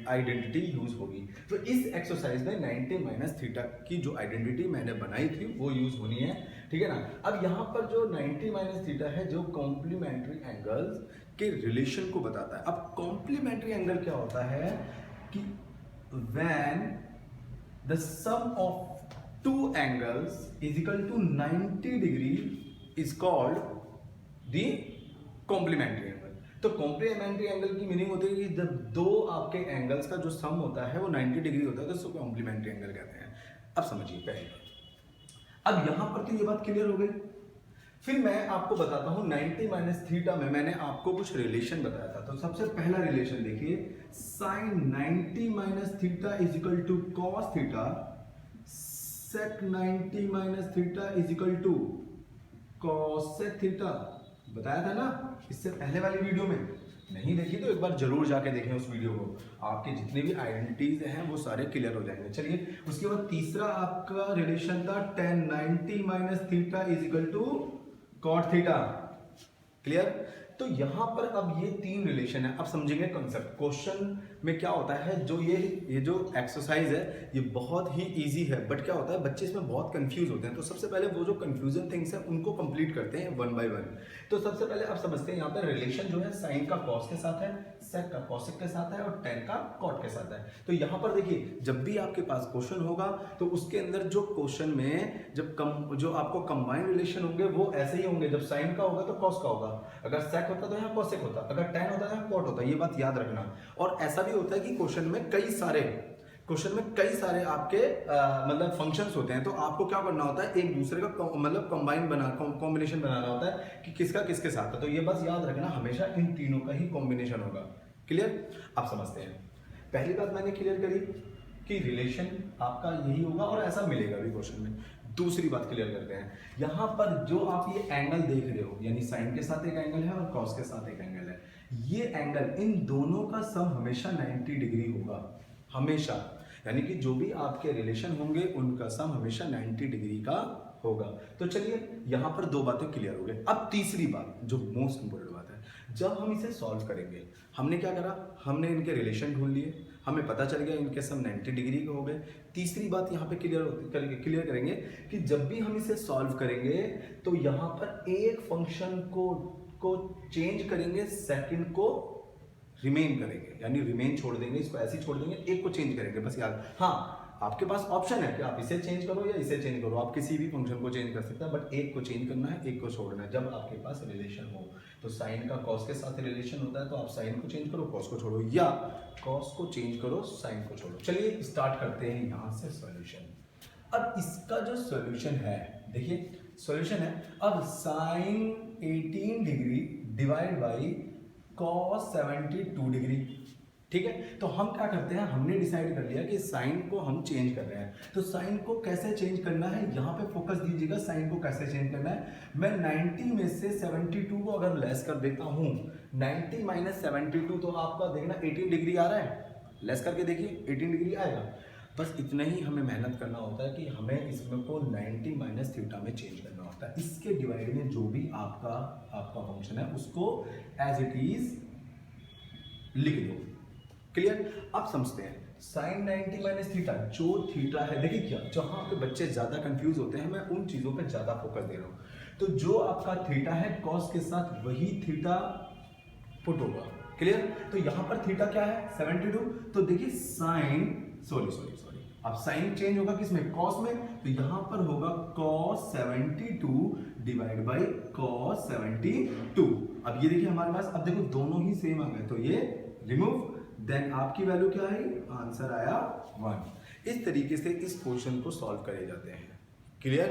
आइडेंटिटी यूज होगी। तो इस एक्सरसाइज में 90 माइनस थीटा की जो आइडेंटिटी मैंने बनाई थी वो यूज होनी है, ठीक है ना। अब यहाँ पर जो 90 माइनस थीटा है जो कॉम्प्लीमेंट्री एंगल्स के रिलेशन को बताता है। अब कॉम्प्लीमेंट्री एंगल क्या होता है कि when the sum of two angles is equal to 90 degree is called the complementary angle। तो complementary angle की मीनिंग होती है कि जब दो आपके एंगल्स का जो सम होता है वो 90 डिग्री होता है तो उसको complementary angle कहते हैं। अब समझिए पहले, अब यहां पर तो ये बात क्लियर हो गई। फिर मैं आपको बताता हूं 90 माइनस थीटा में मैंने आपको कुछ रिलेशन बताया था। तो सबसे पहला रिलेशन देखिए, sine 90 minus theta is equal to cos theta, sec 90 minus theta is equal to cosec theta. बताया था ना इससे पहले वाली वीडियो में, नहीं देखी तो एक बार जरूर जाके देखें उस वीडियो को, आपके जितने भी आइडेंटिटीज हैं वो सारे क्लियर हो जाएंगे। चलिए उसके बाद तीसरा आपका रिलेशन था tan 90 minus theta is equal to cot theta. Clear, तो यहां पर अब ये 3 रिलेशन है। अब समझेंगे कॉन्सेप्ट। क्वेश्चन में क्या होता है, जो ये जो एक्सरसाइज है ये बहुत ही इजी है, बट क्या होता है बच्चे इसमें बहुत कंफ्यूज होते हैं। तो सबसे पहले वो जो कंफ्यूजन थिंग्स है उनको कंप्लीट करते हैं 1 बाय 1। तो सबसे पहले आप समझते हैं यहाँ पर रिलेशन जो है साइन का कॉस के साथ है, सेक का कॉसेक के साथ है और टेन का कॉट के साथ है। तो यहाँ पर देखिए जब भी आपके पास क्वेश्चन होगा तो उसके अंदर जो क्वेश्चन में जो आपको कंबाइंड रिलेशन होंगे वो ऐसे ही होंगे। जब साइन का होगा तो कॉस का होगा, अगर सेक होता तो यहाँ कॉसेक होता, अगर टेन होता तो यहाँ कॉट होता। ये बात याद रखना। और ऐसा भी होता है कि क्वेश्चन में कई सारे आपके मतलब फंक्शंस होते हैं, तो आपको क्या करना होता है एक दूसरे का मतलब कॉम्बिनेशन बनाना होता है कि किसका किसके साथ है। तो ये बस याद रखना हमेशा इन तीनों का ही कॉम्बिनेशन होगा। क्लियर, आप समझते हैं। पहली बात मैंने क्लियर करी कि रिलेशन आपका यही होगा और ऐसा मिलेगा भी क्वेश्चन में। दूसरी बात क्लियर करते हैं, यहां पर जो आप ये एंगल देख रहे हो यानी साइन के साथ एक एंगल है और कॉस के साथ एक एंगल है, ये एंगल इन दोनों का सम हमेशा 90 डिग्री होगा, हमेशा। यानी कि जो भी आपके रिलेशन होंगे उनका सम हमेशा 90 डिग्री का होगा। तो चलिए यहाँ पर दो बातें क्लियर हो गई। अब तीसरी बात जो मोस्ट इंपोर्टेंट बात है, जब हम इसे सॉल्व करेंगे, हमने क्या करा, हमने इनके रिलेशन ढूंढ लिए, हमें पता चल गया इनके सम 90 डिग्री के हो गए। तीसरी बात यहाँ पे क्लियर करेंगे कि जब भी हम इसे सॉल्व करेंगे तो यहाँ पर एक फंक्शन को चेंज करेंगे, सेकंड को रिमेन करेंगे, यानी रिमेन छोड़ देंगे, इसको ऐसे ही छोड़ देंगे, एक को चेंज करेंगे बस। याद, हाँ आपके पास ऑप्शन है कि आप इसे चेंज करो या इसे चेंज करो, आप किसी भी फंक्शन को चेंज कर सकते हैं, बट एक को चेंज करना है, एक को छोड़ना है। जब आपके पास रिलेशन हो तो साइन का कॉस के साथ रिलेशन होता है, तो आप साइन को चेंज करो, कॉस को छोड़ो, या कॉस को चेंज करो, साइन को छोड़ो। चलिए स्टार्ट करते हैं यहाँ से सॉल्यूशन। अब इसका जो सॉल्यूशन है, देखिए सॉल्यूशन है, अब sine 18 degree divide by cos 72 degree. ठीक है, तो हम क्या करते हैं, हमने डिसाइड कर लिया कि साइन को हम चेंज कर रहे हैं। तो साइन को कैसे चेंज करना है, यहाँ पे फोकस दीजिएगा, साइन को कैसे चेंज करना है। मैं 90 में से 72 को अगर लेस कर देता हूँ, 90 माइनस 72 तो आपका देखना 18 डिग्री आ रहा है, लेस करके देखिए 18 डिग्री आएगा। बस इतना ही हमें मेहनत करना होता है कि हमें इसमें को 90 माइनस थीटा में चेंज करना होता है। इसके डिवाइड में जो भी आपका फंक्शन है उसको एज इट इज लिख दो। क्लियर? अब समझते हैं साइन 90 माइनस थीटा, जो थीटा है, देखिए क्या, जहां पे बच्चे ज्यादा कंफ्यूज होते हैं, मैं उन चीजों पे ज्यादा फोकस दे रहा हूं। तो जो आपका थीटा है कॉस के साथ वही थीटा पुट होगा। क्लियर? तो यहां पर थीटा क्या है 72, तो देखिए साइन सॉरी अब साइन चेंज होगा किसमें, कॉस में, तो यहां पर होगा कॉस 72 डिवाइड बाई कॉस 72। अब ये देखिए हमारे पास, अब देखो दोनों ही सेम आ गए, तो ये रिमूव, देन आपकी वैल्यू क्या आई, आंसर आया 1। इस तरीके से इस क्वेश्चन को सॉल्व करे जाते हैं। क्लियर?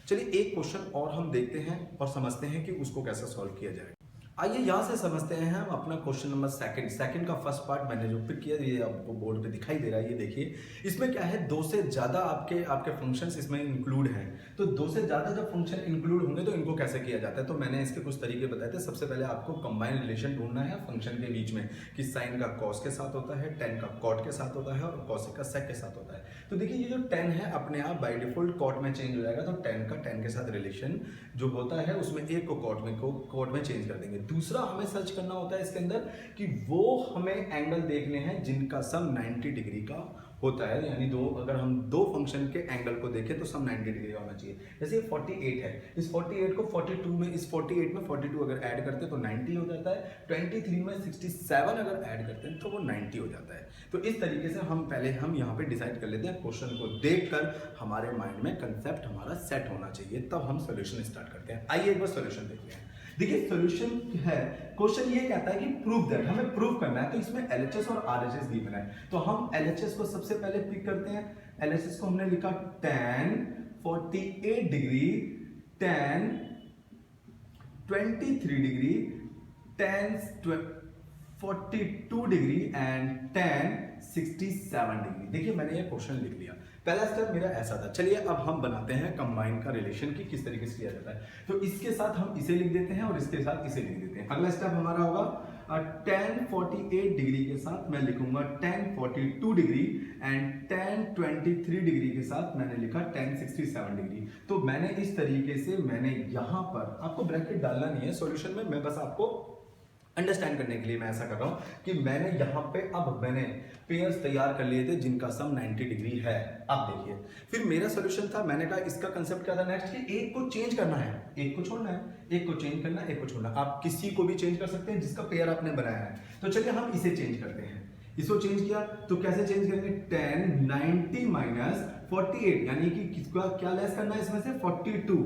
चलिए एक क्वेश्चन और हम देखते हैं और समझते हैं कि उसको कैसे सॉल्व किया जाए। आइए यहां से समझते हैं हम अपना क्वेश्चन नंबर सेकंड का फर्स्ट पार्ट मैंने जो पिक किया, ये आपको बोर्ड पे दिखाई दे रहा है, ये देखिए। इसमें क्या है, दो से ज्यादा आपके फंक्शंस इसमें इंक्लूड हैं। तो दो से ज्यादा जब फंक्शन इंक्लूड होंगे तो इनको कैसे किया जाता है, तो मैंने इसके कुछ तरीके बताए थे। सबसे पहले आपको कंबाइन रिलेशन ढूंढना है फंक्शन के बीच में, कि साइन का कॉस के साथ होता है, टेन का कॉट के साथ होता है और कॉसेक का सेक के साथ होता है। तो देखिए ये जो टेन है अपने आप बाय डिफॉल्ट कॉट में चेंज हो जाएगा, तो टेन का टेन के साथ रिलेशन जो होता है उसमें एक को कॉट में चेंज कर देंगे। दूसरा हमें सर्च करना होता है इसके अंदर कि वो हमें एंगल देखने हैं जिनका सम 90 डिग्री का होता है, यानी अगर हम दो फंक्शन के एंगल को देखें तो सम 90 डिग्री होना चाहिए। जैसे ये 48 है, इस 48 को 42 में, इस 48 में 42 अगर ऐड करते हैं तो 90 हो जाता है, 23 में 67 अगर ऐड करते हैं तो वो 90 हो जाता है। तो इस तरीके से हम यहाँ पे डिसाइड कर लेते हैं, क्वेश्चन को देखकर हमारे माइंड में कंसेप्ट हमारा सेट होना चाहिए, तब हम सोल्यूशन स्टार्ट करते हैं। आइए एक बार सोल्यूशन देखते हैं। देखिए सॉल्यूशन है, क्वेश्चन ये कहता है कि प्रूव दैट, हमें प्रूव करना है, तो इसमें LHS और RHS गिवन है। तो हम LHS को सबसे पहले पिक करते हैं। LHS को हमने लिखा tan 48 degree, tan 23 degree, tan 42 degree and tan 67 degree. देखिए मैंने ये क्वेश्चन लिख लिया। पहला स्टेप मेरा ऐसा था। चलिए अब हम बनाते हैं कंबाइन का रिलेशन की किस तरीके से किया जाता है। तो इसके साथ हम इसे लिख देते हैं और इसके साथ इसे लिख देते हैं। अगला स्टेप हमारा होगा tan 48 डिग्री के साथ मैं लिखूंगा tan 42 degree and tan 23 degree के साथ मैंने लिखा tan 67 डिग्री। तो मैंने इस तरीके से यहां पर, आपको ब्रैकेट डालना नहीं है सॉल्यूशन में, मैं बस आपको अंडरस्टैंड करने के लिए मैं ऐसा कर रहा हूं कि मैंने यहां पे मैंने पेयर्स तैयार कर लिए थे जिनका सम 90 डिग्री है। अब देखिए फिर मेरा सॉल्यूशन था, मैंने कहा इसका कंसेप्ट क्या था नेक्स्ट, कि एक को चेंज करना है, एक को छोड़ना है, एक को चेंज करना है, एक को छोड़ना। आप किसी को भी चेंज कर सकते हैं जिसका पेयर आपने बनाया है। तो चलिए हम इसे चेंज करते हैं। इसको चेंज किया तो कैसे चेंज करेंगे, tan 90 माइनस 48, यानी कि किसका क्या लेस करना है इसमें से 42,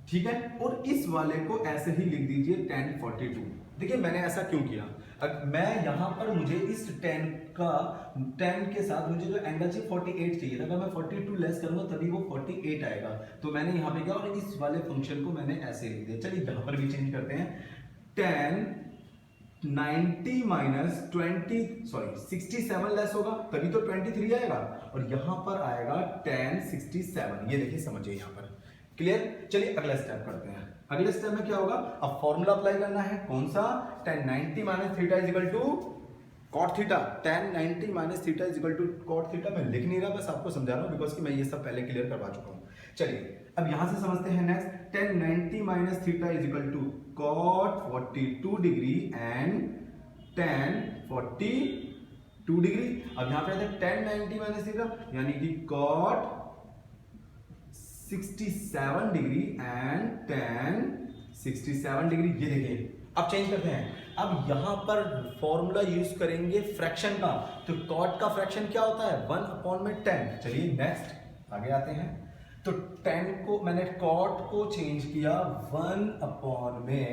ठीक है। और इस वाले को ऐसे ही लिख दीजिए tan 42। देखिए मैंने ऐसा क्यों किया, मैं यहां पर मुझे इस tan के साथ मुझे जो एंगल चाहिए 48 चाहिए था, अगर मैं 42 लेस करूंगा तभी वो 48 आएगा। तो मैंने यहां पे किया और इस वाले फंक्शन को मैंने ऐसे लिख दिया। चलिए यहां पर भी चेंज करते हैं, tan 90 माइनस 67 लेस होगा तभी तो 23 आएगा, और यहां पर आएगा tan 67। ये देखिए समझिए यहां पर। क्लियर? चलिए अगला स्टेप करते हैं। अगले स्टेप में क्या होगा, अब फॉर्मूला अप्लाई करना है, कौन सा, tan 90 minus theta is equal to cot theta. tan 90 minus theta is equal to cot theta. मैं लिख नहीं रहा, बस आपको समझा रहा हूं बिकॉज कि मैं ये सब पहले क्लियर करवा चुका हूं। चलिए अब यहां से समझते हैं next, tan 90 minus theta is equal to cot 42 degree and tan 42 degree. अब यहां पे आता है tan 90 माइनस थीटा यानी कि cot 67 degree and tan 67 degree. ये देखिए अब चेंज करते हैं, अब यहां पर फॉर्मूला यूज करेंगे फ्रैक्शन का, तो कॉट का फ्रैक्शन क्या होता है 1/10। चलिए नेक्स्ट आगे आते हैं, तो tan को मैंने कॉट को चेंज किया 1 में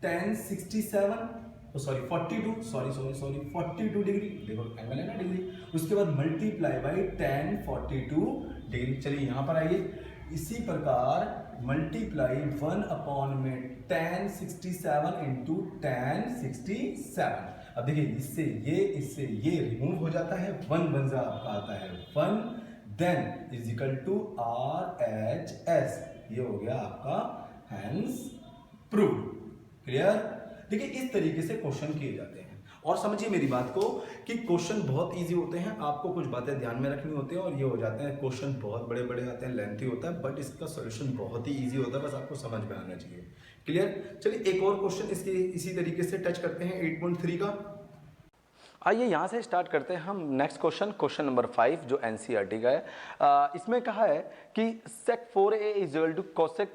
tan 67 सॉरी 42 डिग्री, देखो एंगल है ना डिग्री, उसके बाद मल्टीप्लाई बाई tan 42 डिग्री। चलिए यहां पर आइए, इसी प्रकार मल्टीप्लाई 1 में tan 67 इंटू tan 67। अब देखिए इससे ये रिमूव हो जाता है, 1 बन जा आपका आता है 1, then is equal to RHS, ये हो गया आपका हैंस प्रूव। क्लियर। देखिए इस तरीके से क्वेश्चन किए जाते हैं, और समझिए मेरी बात को कि क्वेश्चन बहुत इजी होते हैं, आपको कुछ बातें ध्यान में रखनी होती है और ये हो जाते हैं। क्वेश्चन बहुत बड़े बड़े आते हैं, लेंथी होता है, बट इसका सॉल्यूशन बहुत ही इजी होता है, बस आपको समझ में आना चाहिए। क्लियर। चलिए एक और क्वेश्चन इसके इसी तरीके से टच करते हैं 8.3 का। आइए यहाँ से स्टार्ट करते हैं हम नेक्स्ट क्वेश्चन नंबर 5 जो एनसीईआरटी का है। इसमें कहा है कि sec 4a is equal to cosec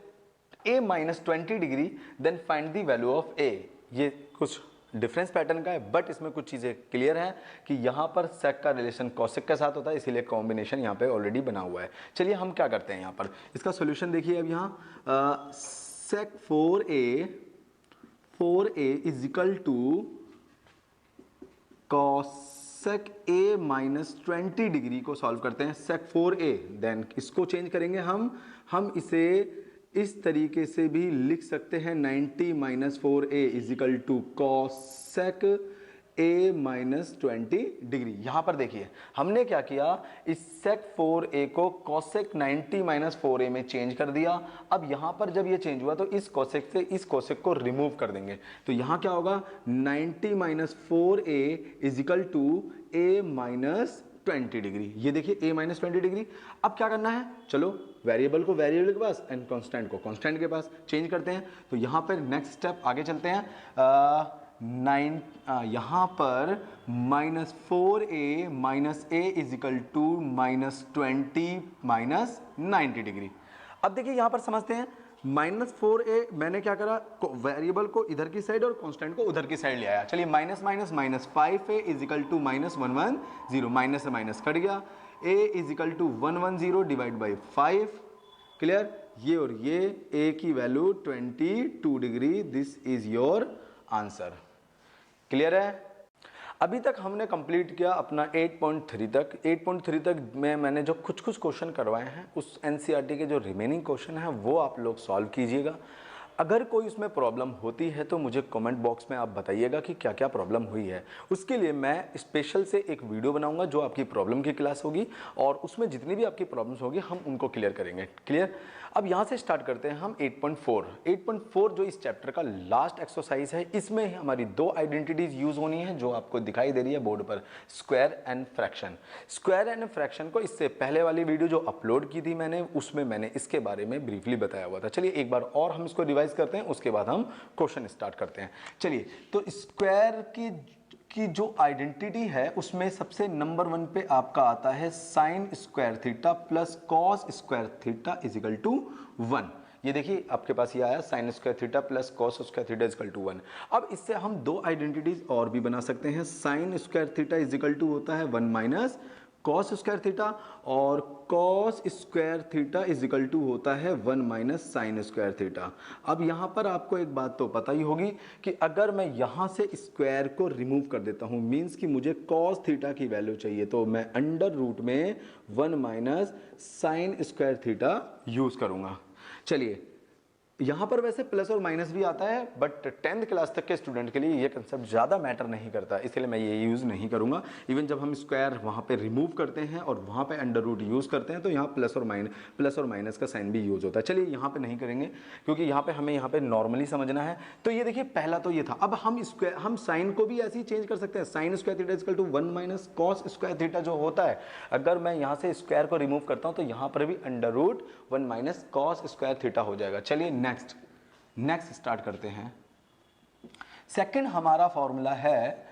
a minus 20 degree then find the value of a। ये कुछ डिफरेंस पैटर्न का है, बट इसमें कुछ चीज़ें क्लियर हैं कि यहाँ पर sec का रिलेशन cosec के साथ होता है, इसीलिए कॉम्बिनेशन यहाँ पे ऑलरेडी बना हुआ है। चलिए हम क्या करते हैं यहाँ पर, इसका सोल्यूशन देखिए। अब यहाँ sec 4a is equal to cosec a minus 20 degree को सॉल्व करते हैं sec 4a, देन इसको चेंज करेंगे हम इसे इस तरीके से भी लिख सकते हैं 90 minus 4a is equal to cosec a minus 20 degree. यहाँ पर देखिए हमने क्या किया, इस sec 4a को cosec 90 माइनस 4a में चेंज कर दिया। अब यहाँ पर जब ये चेंज हुआ तो इस cosec से इस cosec को रिमूव कर देंगे, तो यहाँ क्या होगा 90 minus 4a is equal to a minus 20 degree. ये देखिए a माइनस 20 डिग्री। अब क्या करना है, चलो वेरिएबल को वेरिएबल के पास एंड कांस्टेंट को कांस्टेंट के पास चेंज करते हैं। तो यहाँ पर नेक्स्ट स्टेप आगे चलते हैं, यहाँ पर minus 4a minus a is equal to minus 20 minus 90 degree. अब देखिए यहाँ पर समझते हैं, माइनस 4a मैंने क्या करा, वेरिएबल को इधर की साइड और कांस्टेंट को उधर की साइड ले आया। चलिए minus minus minus 5a is equal to minus 110, minus से माइनस कट गया, a is equal to 110 divide by 5। Clear. ये और ये a की वैल्यू 22 degree, this is your answer. Clear है। अभी तक हमने कंप्लीट किया अपना 8.3 तक। 8.3 तक में मैंने जो कुछ क्वेश्चन करवाए हैं, उस एनसीईआरटी के जो रिमेनिंग क्वेश्चन हैं वो आप लोग सॉल्व कीजिएगा। अगर कोई उसमें प्रॉब्लम होती है तो मुझे कमेंट बॉक्स में आप बताइएगा कि क्या क्या प्रॉब्लम हुई है। उसके लिए मैं स्पेशल से एक वीडियो बनाऊंगा जो आपकी प्रॉब्लम की क्लास होगी, और उसमें जितनी भी आपकी प्रॉब्लम्स होगी हम उनको क्लियर करेंगे। क्लियर। अब यहाँ से स्टार्ट करते हैं हम 8.4 जो इस चैप्टर का लास्ट एक्सरसाइज है। इसमें हमारी दो आइडेंटिटीज यूज होनी है जो आपको दिखाई दे रही है बोर्ड पर, square and fraction. Square and fraction को इससे पहले वाली वीडियो जो अपलोड की थी मैंने, उसमें मैंने इसके बारे में ब्रीफली बताया हुआ था। चलिए एक बार और हम इसको रिवाइज करते हैं, उसके बाद हम क्वेश्चन स्टार्ट करते हैं। चलिए, तो स्क्वायर की जो आइडेंटिटी है उसमें सबसे नंबर 1 पे आपका आता है sine square theta plus cos square theta is equal to 1। ये देखिए आपके पास ये आया sine square theta plus cos square theta is equal to 1। अब इससे हम दो आइडेंटिटीज और भी बना सकते हैं। Sine square theta is equal to होता है 1 माइनस कॉस स्क्वायर थीटा, और cos square theta is equal to होता है 1 माइनस साइन स्क्वायर थीटा। अब यहाँ पर आपको एक बात तो पता ही होगी कि अगर मैं यहाँ से स्क्वायर को रिमूव कर देता हूँ, मीन्स कि मुझे कॉस थीटा की वैल्यू चाहिए, तो मैं अंडर रूट में 1 minus sign square theta use करूँगा। चलिए यहाँ पर वैसे प्लस और माइनस भी आता है, बट 10th क्लास तक के स्टूडेंट के लिए ये कंसेप्ट ज़्यादा मैटर नहीं करता, इसलिए मैं ये यूज़ नहीं करूँगा। इवन जब हम स्क्वायर वहाँ पे रिमूव करते हैं और वहाँ पे अंडर रूट यूज़ करते हैं तो यहाँ प्लस और माइनस का साइन भी यूज़ होता है। चलिए यहाँ पे नहीं करेंगे क्योंकि यहाँ पे हमें यहाँ पे नॉर्मली समझना है। तो ये देखिए पहला तो ये था। अब हम साइन को भी ऐसे ही चेंज कर सकते हैं। Sine square theta equal to 1 minus cos square theta जो होता है, अगर मैं यहाँ से स्क्वायर को रिमूव करता हूँ तो यहाँ पर भी under root 1 minus cos square theta हो जाएगा। चलिए नेक्स्ट स्टार्ट करते हैं। सेकंड हमारा फॉर्मूला है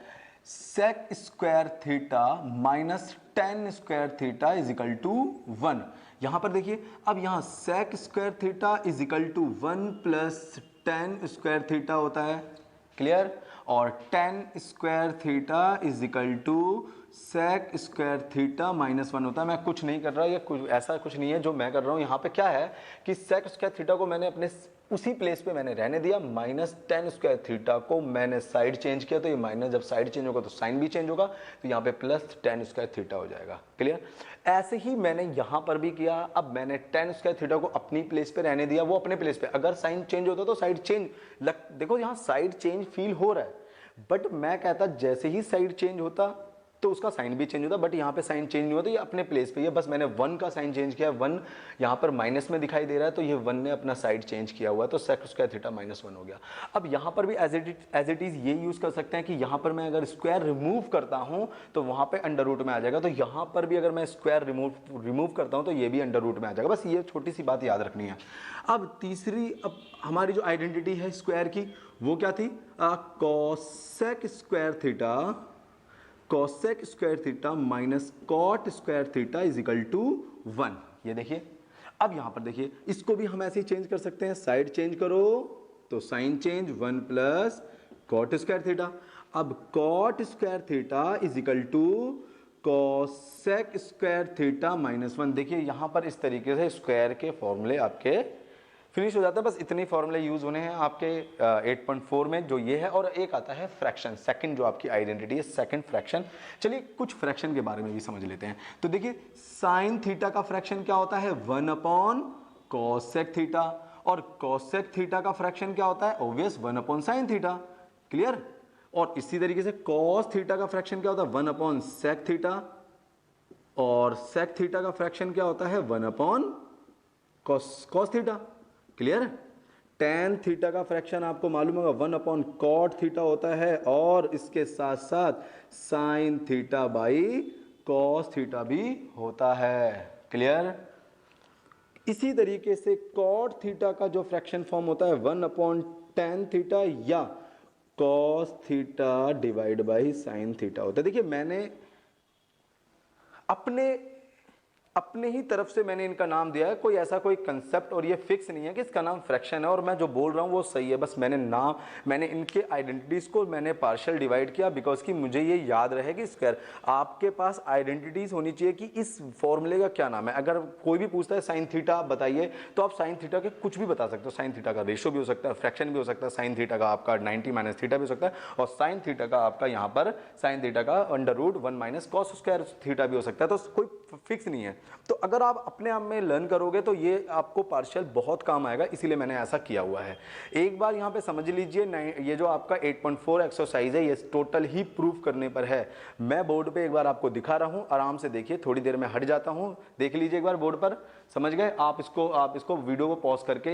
सेक square theta minus tan square theta is equal to 1। यहां पर देखिए, अब यहां sec square theta is equal to 1 plus tan square theta होता है, क्लियर। और tan square theta is equal to sec square theta minus 1 होता है। मैं कुछ नहीं कर रहा, ये कुछ ऐसा कुछ नहीं है जो मैं कर रहा हूँ। यहाँ पे क्या है कि सेक स्क्वायर थीटा को मैंने अपने उसी प्लेस पे मैंने रहने दिया, माइनस टेन स्क्वायर थीटा को मैंने साइड चेंज किया, तो ये माइनस जब साइड चेंज होगा तो साइन भी चेंज होगा, तो यहाँ पे प्लस टेन स्क्वायर थीटा हो जाएगा, क्लियर। ऐसे ही मैंने यहाँ पर भी किया। अब मैंने टेन स्क्वायर थीटा को अपनी प्लेस पे रहने दिया, वो अपने प्लेस पे। अगर साइन चेंज होता तो साइड चेंज देखो यहाँ साइड चेंज फील हो रहा है, बट मैं कहता जैसे ही साइड चेंज होता तो उसका साइन भी चेंज होता, बट यहाँ पे साइन चेंज नहीं होता, ये अपने प्लेस पे। ये बस मैंने 1 का साइन चेंज किया, 1 यहाँ पर माइनस में दिखाई दे रहा है, तो ये 1 ने अपना साइड चेंज किया हुआ है, तो सेक स्क्वायर थीटा माइनस 1 हो गया। अब यहाँ पर भी एज इट इज ये यूज कर सकते हैं कि यहाँ पर मैं अगर स्क्वायर रिमूव करता हूँ तो वहाँ पे अंडर रूट में आ जाएगा, तो यहाँ पर भी अगर मैं स्क्वायर रिमूव करता हूँ तो ये भी अंडर रूट में आ जाएगा। बस ये छोटी सी बात याद रखनी है। अब तीसरी, अब हमारी जो आइडेंटिटी है स्क्वायर की वो क्या थी, cosec square theta, cosec square theta minus cot square theta is equal to 1। ये देखिए, अब यहां पर देखिए, इसको भी हम ऐसे ही चेंज कर सकते हैं। साइड चेंज करो तो sine change 1 plus cot square theta. अब cot square theta is equal to cosec square theta minus 1। देखिए यहां पर इस तरीके से स्क्वायर के फॉर्मूले आपके फिनिश हो जाता है। बस इतने फॉर्मूले यूज होने हैं आपके 8.4 में, जो ये है। और एक आता है फ्रैक्शन, सेकंड जो आपकी आइडेंटिटी है, सेकंड फ्रैक्शन। चलिए कुछ फ्रैक्शन के बारे में भी समझ लेते हैं। तो देखिए साइन थीटा का फ्रैक्शन क्या होता है, 1 अपॉन कोसेक थीटा। और कोसेक थीटा का फ्रैक्शन क्या होता है, obvious 1 upon sine theta, clear. और इसी तरीके से कॉस थीटा का फ्रैक्शन क्या होता है, 1 अपॉन सेक थीटा। और सेक थीटा का फ्रैक्शन क्या होता है, 1 upon cos theta, clear. Tan theta का फ्रैक्शन आपको मालूम होगा 1 अपॉन कॉट थीटा होता है, और इसके साथ साथ sine theta by cos theta भी होता है, क्लियर। इसी तरीके से कॉट थीटा का जो फ्रैक्शन फॉर्म होता है 1 अपॉन टेन थीटा या cos theta divide by sine theta होता है। देखिए मैंने अपने ही तरफ से मैंने इनका नाम दिया है, कोई ऐसा कोई कंसेप्ट और ये फिक्स नहीं है कि इसका नाम फ्रैक्शन है और मैं जो बोल रहा हूँ वो सही है। बस मैंने इनके आइडेंटिटीज को मैंने पार्शियल डिवाइड किया, बिकॉज कि मुझे ये याद रहे कि स्क्वायर, आपके पास आइडेंटिटीज होनी चाहिए कि इस फॉर्मूले का क्या नाम है। अगर कोई भी पूछता है साइन थीटा बताइए, तो आप साइन थीटा के कुछ भी बता सकते हो। साइन थीटा का रेशो भी हो सकता है, फ्रैक्शन भी हो सकता है, साइन थीटा का आपका 90 माइनस थीटा भी हो सकता है, और साइन थीटा का आपका यहाँ पर साइन थीटा का under root 1 minus cos square theta भी हो सकता है। तो कोई फिक्स नहीं है। तो अगर आप अपने आप में लर्न करोगे तो ये आपको पार्शियल बहुत काम आएगा, इसीलिए मैंने ऐसा किया हुआ है। एक बार यहाँ पे समझ लीजिए, ये जो आपका 8.4 एक्सरसाइज है ये टोटल ही प्रूफ करने पर है। मैं बोर्ड पे एक बार आपको दिखा रहा हूँ, आराम से देखिए, थोड़ी देर में हट जाता हूँ, देख लीजिए एक बार बोर्ड पर, समझ गए। आप इसको वीडियो को पॉज करके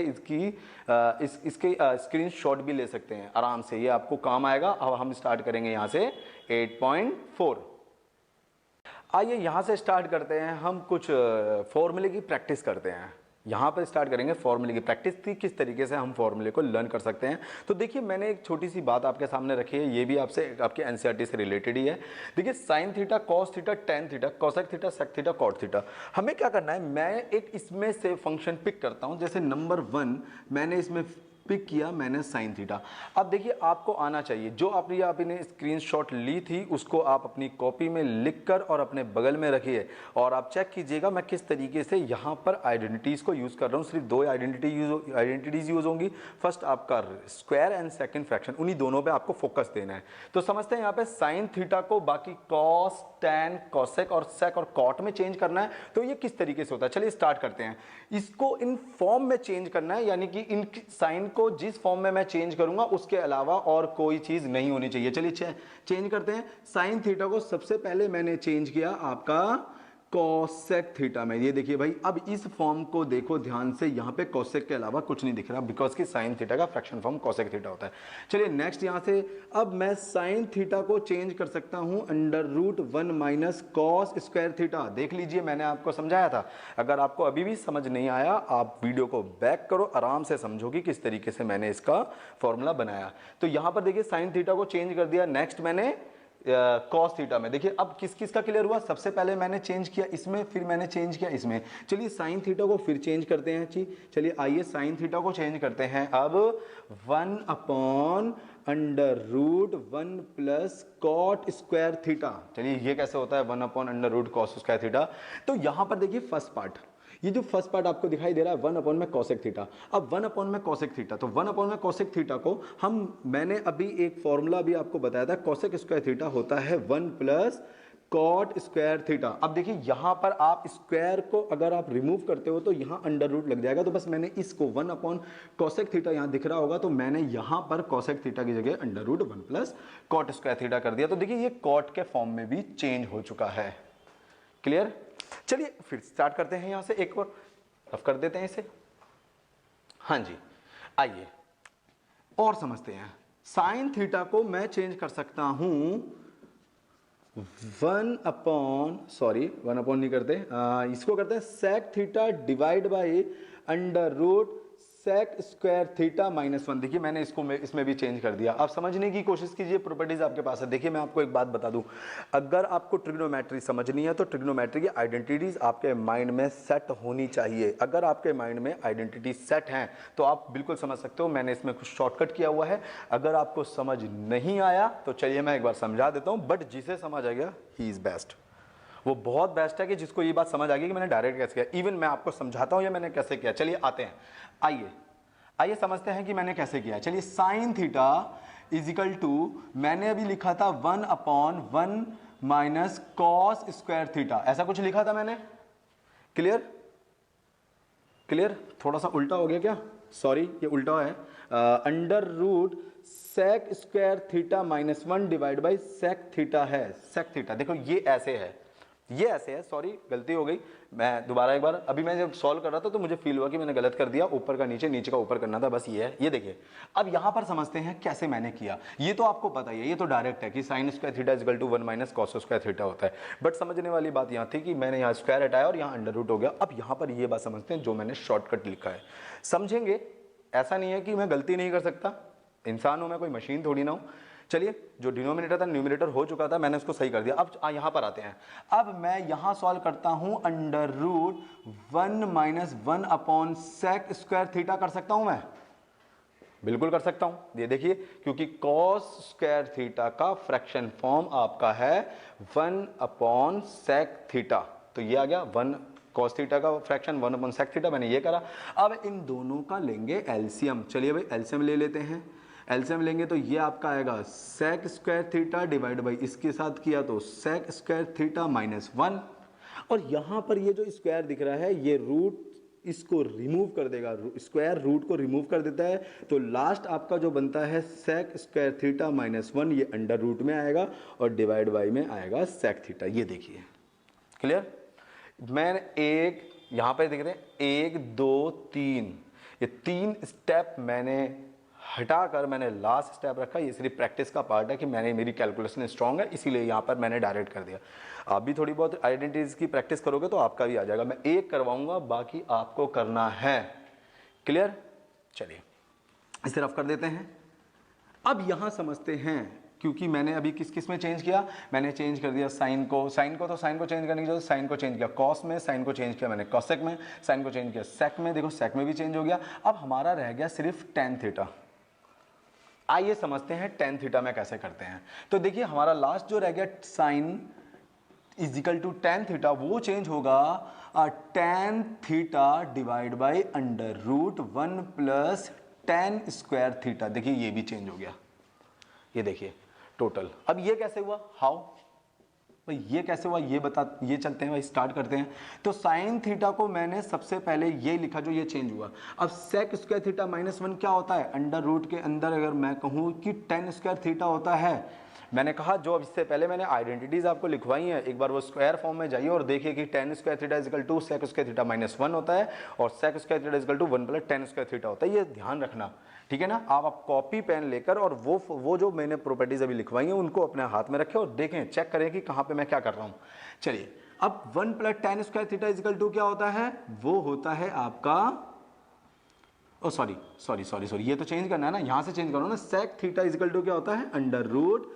इसके स्क्रीनशॉट भी ले सकते हैं आराम से, ये आपको काम आएगा। अब हम स्टार्ट करेंगे यहाँ से 8.4। आइए यहाँ से स्टार्ट करते हैं, हम कुछ फॉर्मूले की प्रैक्टिस करते हैं। यहाँ पर स्टार्ट करेंगे फॉर्मूले की प्रैक्टिस थी, किस तरीके से हम फॉर्मूले को लर्न कर सकते हैं। तो देखिए मैंने एक छोटी सी बात आपके सामने रखी है, ये भी आपके एनसीईआरटी से रिलेटेड ही है। देखिए sine theta, cos theta, tan theta, cosec theta, sec theta, cot theta, हमें क्या करना है, मैं एक इसमें से फंक्शन पिक करता हूँ। जैसे नंबर 1 मैंने इसमें पिक किया मैंने साइन थीटा। अब देखिए आपको आना चाहिए, जो आपने स्क्रीनशॉट ली थी उसको आप अपनी कॉपी में लिखकर और अपने बगल में रखिए और आप चेक कीजिएगा मैं किस तरीके से यहाँ पर आइडेंटिटीज को यूज कर रहा हूँ। सिर्फ दो आइडेंटिटीज यूज होंगी, फर्स्ट आपका स्क्वायर एंड सेकंड फ्रैक्शन, उन्हीं दोनों पे आपको फोकस देना है। तो समझते हैं यहाँ पे साइन थीटा को बाकी कॉस, टैन, कॉसेक और सेक और कॉट में चेंज करना है। तो ये किस तरीके से होता है, चलिए स्टार्ट करते हैं। इसको इन फॉर्म में चेंज करना है, यानी कि इन साइन को जिस फॉर्म में मैं चेंज करूंगा उसके अलावा और कोई चीज नहीं होनी चाहिए। चलिए चेंज करते हैं। साइन थीटा को सबसे पहले मैंने चेंज किया आपका कोसेक थीटा में। ये देखिए भाई, अब इस फॉर्म को देखो ध्यान से, यहाँ पे कोसेक के अलावा कुछ नहीं दिख रहा बिकॉज कि साइन थीटा का फ्रैक्शन फॉर्म कोसेक थीटा होता है। चलिए नेक्स्ट, यहाँ से अब मैं साइन थीटा को चेंज कर सकता हूं √1 माइनस कॉस स्क्वायर थीटा। देख लीजिए मैंने आपको समझाया था, अगर आपको अभी भी समझ नहीं आया आप वीडियो को बैक करो, आराम से समझोगे किस तरीके से मैंने इसका फॉर्मूला बनाया। तो यहां पर देखिए साइन थीटा को चेंज कर दिया। नेक्स्ट मैंने कॉस थीटा में, देखिए अब किस किस का क्लियर हुआ। सबसे पहले मैंने चेंज किया इसमें, फिर मैंने चेंज किया इसमें। चलिए साइन थीटा को फिर चेंज करते हैं जी। चलिए आइए साइन थीटा को चेंज करते हैं। अब 1/√1 प्लस कॉट स्क्वायर थीटा। चलिए ये कैसे होता है 1/√cos स्क्वायर थीटा। तो यहां पर देखिए फर्स्ट पार्ट, ये जो फर्स्ट पार्ट आपको दिखाई दे रहा है 1 में कोसेक थीटा। अब 1 में कोसेक थीटा, तो 1 में कोसेक थीटा को मैंने अभी एक फॉर्मूला भी आपको बताया था, कोसेक स्क्वायर थीटा होता है 1 प्लस कॉट स्क्वायर थीटा। अब देखिए यहां पर आप स्क्वायर को अगर आप रिमूव करते हो तो यहां √, लग जाएगा। तो बस मैंने इसको 1 कोसेक थीटा यहां दिख रहा होगा, तो मैंने यहां पर कोसेक थीटा की जगह √1 प्लस कॉट स्क्वायर थीटा कर दिया। तो देखिए ये कॉट के फॉर्म में भी चेंज हो चुका है। क्लियर? चलिए फिर स्टार्ट करते हैं, यहां से एक और रफ कर देते हैं इसे। हाँ जी, आइए और समझते हैं। साइन थीटा को मैं चेंज कर सकता हूं 1 नहीं करते, इसको करते हैं सेक थीटा डिवाइड बाई √सेक स्क्वायर थीटा -1। देखिए मैंने इसमें भी चेंज कर दिया। आप समझने की कोशिश कीजिए, प्रॉपर्टीज आपके पास है। देखिए मैं आपको एक बात बता दूं, अगर आपको ट्रिग्नोमेट्री समझनी है तो ट्रिग्नोमेट्री की आइडेंटिटीज आपके माइंड में सेट होनी चाहिए। अगर आपके माइंड में आइडेंटिटी सेट हैं तो आप बिल्कुल समझ सकते हो। मैंने इसमें कुछ शॉर्टकट किया हुआ है। अगर आपको समझ नहीं आया तो चलिए मैं एक बार समझा देता हूं, बट जिसे समझ आ गया ही इज बेस्ट। वो बहुत बेस्ट है कि जिसको ये बात समझ आ गई कि मैंने डायरेक्ट कैसे किया। इवन मैं आपको समझाता हूं या मैंने कैसे किया। चलिए आते हैं, आइए समझते हैं कि मैंने कैसे किया। चलिए साइन थीटा इजिकल टू, मैंने अभी लिखा था 1/1 माइनस कॉस स्क्वायर थीटा, ऐसा कुछ लिखा था मैंने। क्लियर? थोड़ा सा उल्टा हो गया क्या? सॉरी, ये उल्टा है। √सेक square theta -1 divide by sec theta है। सेक थीटा देखो ये ऐसे है, ये ऐसे है। सॉरी गलती हो गई, मैं दोबारा एक बार, अभी मैं जब सॉल्व कर रहा था तो मुझे फील हुआ कि मैंने गलत कर दिया, ऊपर का नीचे, नीचे का ऊपर करना था, बस ये है। ये देखिए अब यहां पर समझते हैं कैसे मैंने किया। ये तो आपको पता ही है, ये तो डायरेक्ट है कि sine square theta equal to 1 minus cos square theta होता है। बट समझने वाली बात यहां थी कि मैंने यहाँ स्क्वायर हटाया और यहाँ √, हो गया। अब यहाँ पर ये बात समझते हैं जो मैंने शॉर्टकट लिखा है, समझेंगे। ऐसा नहीं है कि मैं गलती नहीं कर सकता, इंसान हूं मैं, कोई मशीन थोड़ी ना हूं। चलिए जो डिनोमिनेटर था न्यूमिनेटर हो चुका था, मैंने उसको सही कर दिया। अब यहां पर आते हैं। अब मैं यहां सॉल्व करता हूं √1 माइनस 1/सेक स्क्वायर थीटा कर सकता हूं मैं, बिल्कुल कर सकता हूं। ये देखिए क्योंकि कॉस स्क्वायर थीटा का फ्रैक्शन फॉर्म आपका है 1/सेक थीटा, तो ये आ गया 1 कॉस थीटा का फ्रैक्शन 1/सेक थीटा, मैंने ये करा। अब इन दोनों का लेंगे एलसीएम। चलिए भाई एलसीएम ले लेते हैं। एलसीएम लेंगे तो ये आपका आएगा sec square theta divide by, इसके साथ किया तो सेक स्क्वायर थीटा -1, और यहां पर ये जो स्क्वायर दिख रहा है ये रूट इसको रिमूव कर देगा, स्क्वायर रूट को रिमूव कर देता है। तो लास्ट आपका जो बनता है सेक स्क्वायर थीटा -1, ये √, में आएगा और डिवाइड बाई में आएगा सेक थीटा। ये देखिए क्लियर? मैंने एक यहां पे देख रहे हैं 1 2 3, ये 3 स्टेप मैंने हटाकर मैंने लास्ट स्टेप रखा। ये सिर्फ प्रैक्टिस का पार्ट है कि मेरी कैलकुलेशन स्ट्रांग है, इसीलिए यहाँ पर मैंने डायरेक्ट कर दिया। आप भी थोड़ी बहुत आइडेंटिटीज की प्रैक्टिस करोगे तो आपका भी आ जाएगा। मैं एक करवाऊंगा, बाकी आपको करना है। क्लियर? चलिए इसे रफ कर देते हैं। अब यहां समझते हैं क्योंकि मैंने अभी किस में चेंज किया, मैंने चेंज कर दिया साइन को तो साइन को चेंज करने की जरूरत, साइन को चेंज किया कॉस में, साइन को चेंज किया मैंने कॉसेक में, साइन को चेंज किया सेक में, देखो सेक में भी चेंज हो गया। अब हमारा रह गया सिर्फ टेन थीटा। आइए समझते हैं टेन थीटा में कैसे करते हैं। तो देखिए हमारा लास्ट जो रह गया sine is equal to tan theta, वो चेंज होगा tan theta divide by under root 1 plus tan square theta. देखिए ये भी चेंज हो गया, ये देखिए टोटल। अब ये कैसे हुआ, हाउ भाई ये कैसे हुआ, ये चलते हैं भाई, स्टार्ट करते हैं। तो साइन थीटा को मैंने सबसे पहले ये लिखा जो ये चेंज हुआ। अब सेक स्क्वायर थीटा माइनस 1 क्या होता है, अंडर रूट के अंदर अगर मैं कहूँ कि टेन स्क्वायर थीटा होता है। मैंने कहा जो इससे पहले मैंने आइडेंटिटीज आपको लिखवाई हैं, एक बार वो स्क्वायर फॉर्म में जाइए और देखिए कि tan square theta is equal to sec square theta minus 1 होता है और sec square theta is equal to 1 plus tan square theta होता है। ये ध्यान रखना, ठीक है ना। आप कॉपी पेन लेकर और वो जो मैंने प्रॉपर्टीज अभी लिखवाई हैं उनको अपने हाथ में रखें और देखें, चेक करें कि कहाँ पे मैं क्या कर रहा हूँ। चलिए अब 1 plus tan square theta is equal to क्या होता है, वो होता है आपका सॉरी ये तो चेंज करना है ना, यहां से चेंज करो ना। सेक थीटा इजिकल टू क्या होता है, under root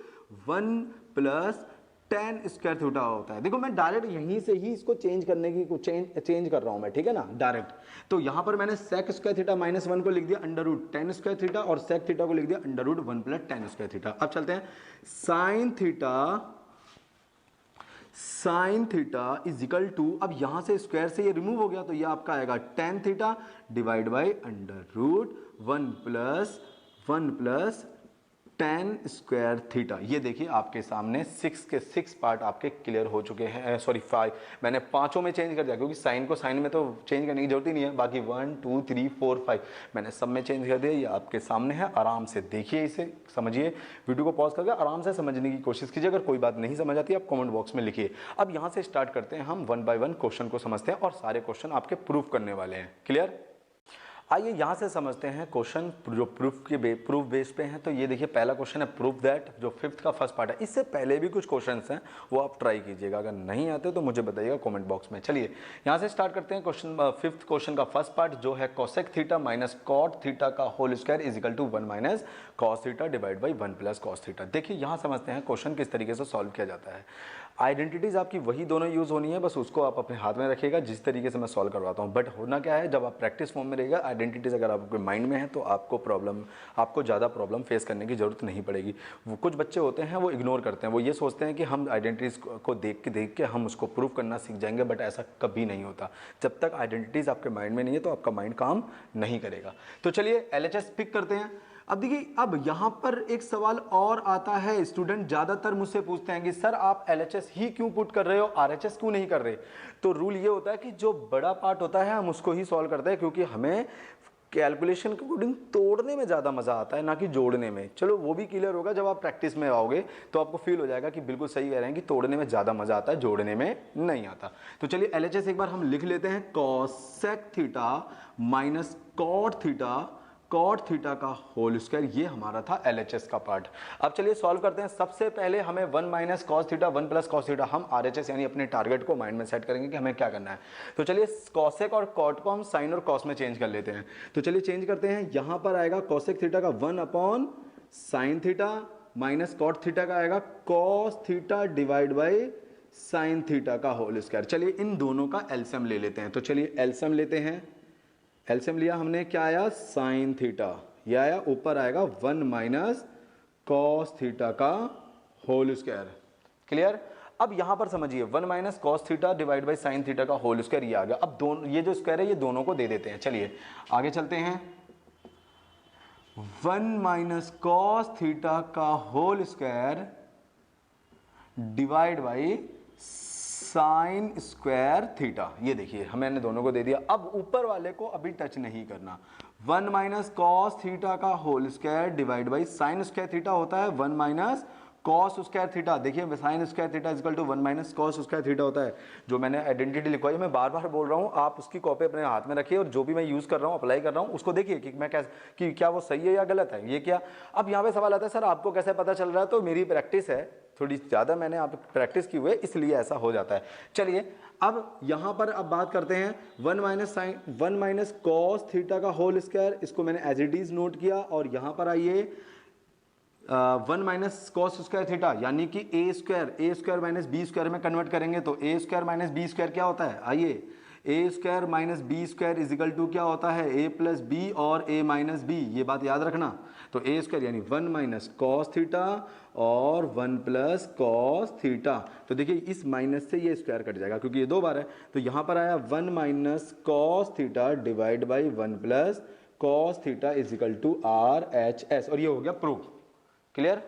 1 plus tan square theta होता है। देखो मैं डायरेक्ट यहीं से ही इसको चेंज करने की चेंज कर रहा हूं मैं, ठीक है ना, डायरेक्ट। तो यहां पर मैंने सेक स्क्वायर थीटा माइनस 1 को लिख दिया under root tan square theta और सेक थीटा को लिख दिया under root 1 plus tan square theta. अब चलते हैं साइन थीटा इजिकल टू, अब यहां से स्क्वायर से ये रिमूव हो गया तो ये आपका आएगा tan theta divide by under root 1 plus tan square theta. ये देखिए आपके सामने 6 के 6 पार्ट आपके क्लियर हो चुके हैं, सॉरी 5, मैंने पांचों में चेंज कर दिया क्योंकि साइन को साइन में तो चेंज करने की जरूरत ही नहीं है। बाकी 1 2 3 4 5 मैंने सब में चेंज कर दिया। ये आपके सामने है, आराम से देखिए, इसे समझिए, वीडियो को पॉज करके आराम से समझने की कोशिश कीजिए। अगर कोई बात नहीं समझ आती आप कमेंट बॉक्स में लिखिए। अब यहाँ से स्टार्ट करते हैं, हम 1 बाय 1 क्वेश्चन को समझते हैं और सारे क्वेश्चन आपके प्रूफ करने वाले हैं। क्लियर, आइए यहाँ से समझते हैं क्वेश्चन जो प्रूफ बेस पे हैं। तो ये देखिए पहला क्वेश्चन है प्रूफ दैट, जो 5th का फर्स्ट पार्ट है। इससे पहले भी कुछ क्वेश्चंस हैं वो आप ट्राई कीजिएगा, अगर नहीं आते तो मुझे बताइएगा कमेंट बॉक्स में। चलिए यहाँ से स्टार्ट करते हैं। क्वेश्चन 5th क्वेश्चन का फर्स्ट पार्ट जो है cosec theta minus cot theta का whole square is equal to 1 minus cos theta divide by 1 plus cos theta. देखिए यहाँ समझते हैं क्वेश्चन किस तरीके से सॉल्व किया जाता है। आइडेंटिटीज आपकी वही दोनों यूज होनी है, बस उसको आप अपने हाथ में रखिएगा जिस तरीके से मैं सॉल्व करवाता हूँ। बट होना क्या है, जब आप प्रैक्टिस फॉर्म में रहेगा आइडेंटिटीज अगर आपके माइंड में है तो आपको ज़्यादा प्रॉब्लम फेस करने की जरूरत नहीं पड़ेगी। वो कुछ बच्चे होते हैं वो इग्नोर करते हैं, वो ये सोचते हैं कि हम आइडेंटिटीज को देख के हम उसको प्रूव करना सीख जाएंगे, बट ऐसा कभी नहीं होता। जब तक आइडेंटिटीज आपके माइंड में नहीं है तो आपका माइंड काम नहीं करेगा। तो चलिए LHS पिक करते हैं। अब देखिए, अब यहाँ पर एक सवाल और आता है, स्टूडेंट ज़्यादातर मुझसे पूछते हैं कि सर आप LHS ही क्यों पुट कर रहे हो, RHS क्यों नहीं कर रहे। तो रूल ये होता है कि जो बड़ा पार्ट होता है हम उसको ही सॉल्व करते हैं, क्योंकि हमें कैलकुलेशन के अकॉर्डिंग तोड़ने में ज़्यादा मज़ा आता है ना कि जोड़ने में। चलो वो भी क्लियर होगा जब आप प्रैक्टिस में आओगे तो आपको फील हो जाएगा कि बिल्कुल सही कह रहे हैं कि तोड़ने में ज़्यादा मज़ा आता है, जोड़ने में नहीं आता। तो चलिए LHS एक बार हम लिख लेते हैं, cosec theta minus cot theta का होल स्क्वायर, ये हमारा था LHS का पार्ट। अब चलिए सॉल्व करते हैं। सबसे पहले हमें 1 minus cos theta 1 plus cos theta, हम RHS यानी अपने टारगेट को माइंड में सेट करेंगे कि हमें क्या करना है। तो चलिए कॉसेक और कॉट को हम साइन और कॉस में चेंज कर लेते हैं। तो चलिए चेंज करते हैं। यहां पर आएगा कॉसेक थीटा का 1 upon sine theta minus cot theta का आएगा cos theta divide by sine theta का होल स्क्वायर। चलिए इन दोनों का एलसीएम ले लेते हैं। तो चलिए एलसीएम लेते हैं। एलसीएम लिया हमने, क्या आया, साइन थीटा, यह आया, ऊपर आएगा 1 माइनस कॉस थीटा का होल स्क्वायर। क्लियर। अब यहां पर समझिए 1 minus cos theta divide by sine theta का होल स्क्वायर ये आ गया। अब दोनों ये जो स्क्वायर है ये दोनों को दे देते हैं। चलिए आगे चलते हैं। 1 माइनस कॉस थीटा का whole square divide by sine square theta, ये देखिए हमने दोनों को दे दिया। अब ऊपर वाले को अभी टच नहीं करना। 1 माइनस कॉस थीटा का whole square divide by sine square theta होता है 1 माइनस कॉस स्क्वायर थीटा। देखिए sine square theta equal to 1 minus cos square theta होता है। जो मैंने आइडेंटिटी लिखवाई है, मैं बार बार बोल रहा हूँ, आप उसकी कॉपी अपने हाथ में रखिए और जो भी मैं यूज कर रहा हूँ, अप्लाई कर रहा हूँ, उसको देखिए कि मैं कि क्या वो सही है या गलत है। ये क्या, अब यहाँ पे सवाल आता है सर आपको कैसे पता चल रहा है। तो मेरी प्रैक्टिस है, थोड़ी ज़्यादा मैंने आप प्रैक्टिस की हुई है इसलिए ऐसा हो जाता है। चलिए अब यहाँ पर अब बात करते हैं 1 माइनस कॉस थीटा का होल स्क्वायर, इसको मैंने एज इट इज नोट किया। और यहाँ पर आइए 1 माइनस कॉस स्क्वायर थीटा, यानी कि A square minus B square में कन्वर्ट करेंगे तो A square minus B square क्या होता है, आइए, A square minus B square is equal to क्या होता है, ए प्लस बी और ए माइनस बी, ये बात याद रखना। तो ए स्क्वायर यानी 1 माइनस कॉस थीटा और 1 प्लस कॉस थीटा। तो देखिए इस माइनस से ये स्क्वायर कट जाएगा क्योंकि ये 2 बार है, तो यहाँ पर आया 1 minus cos theta divide by 1 plus cos theta is equal to R H S, और ये हो गया प्रूफ। क्लियर?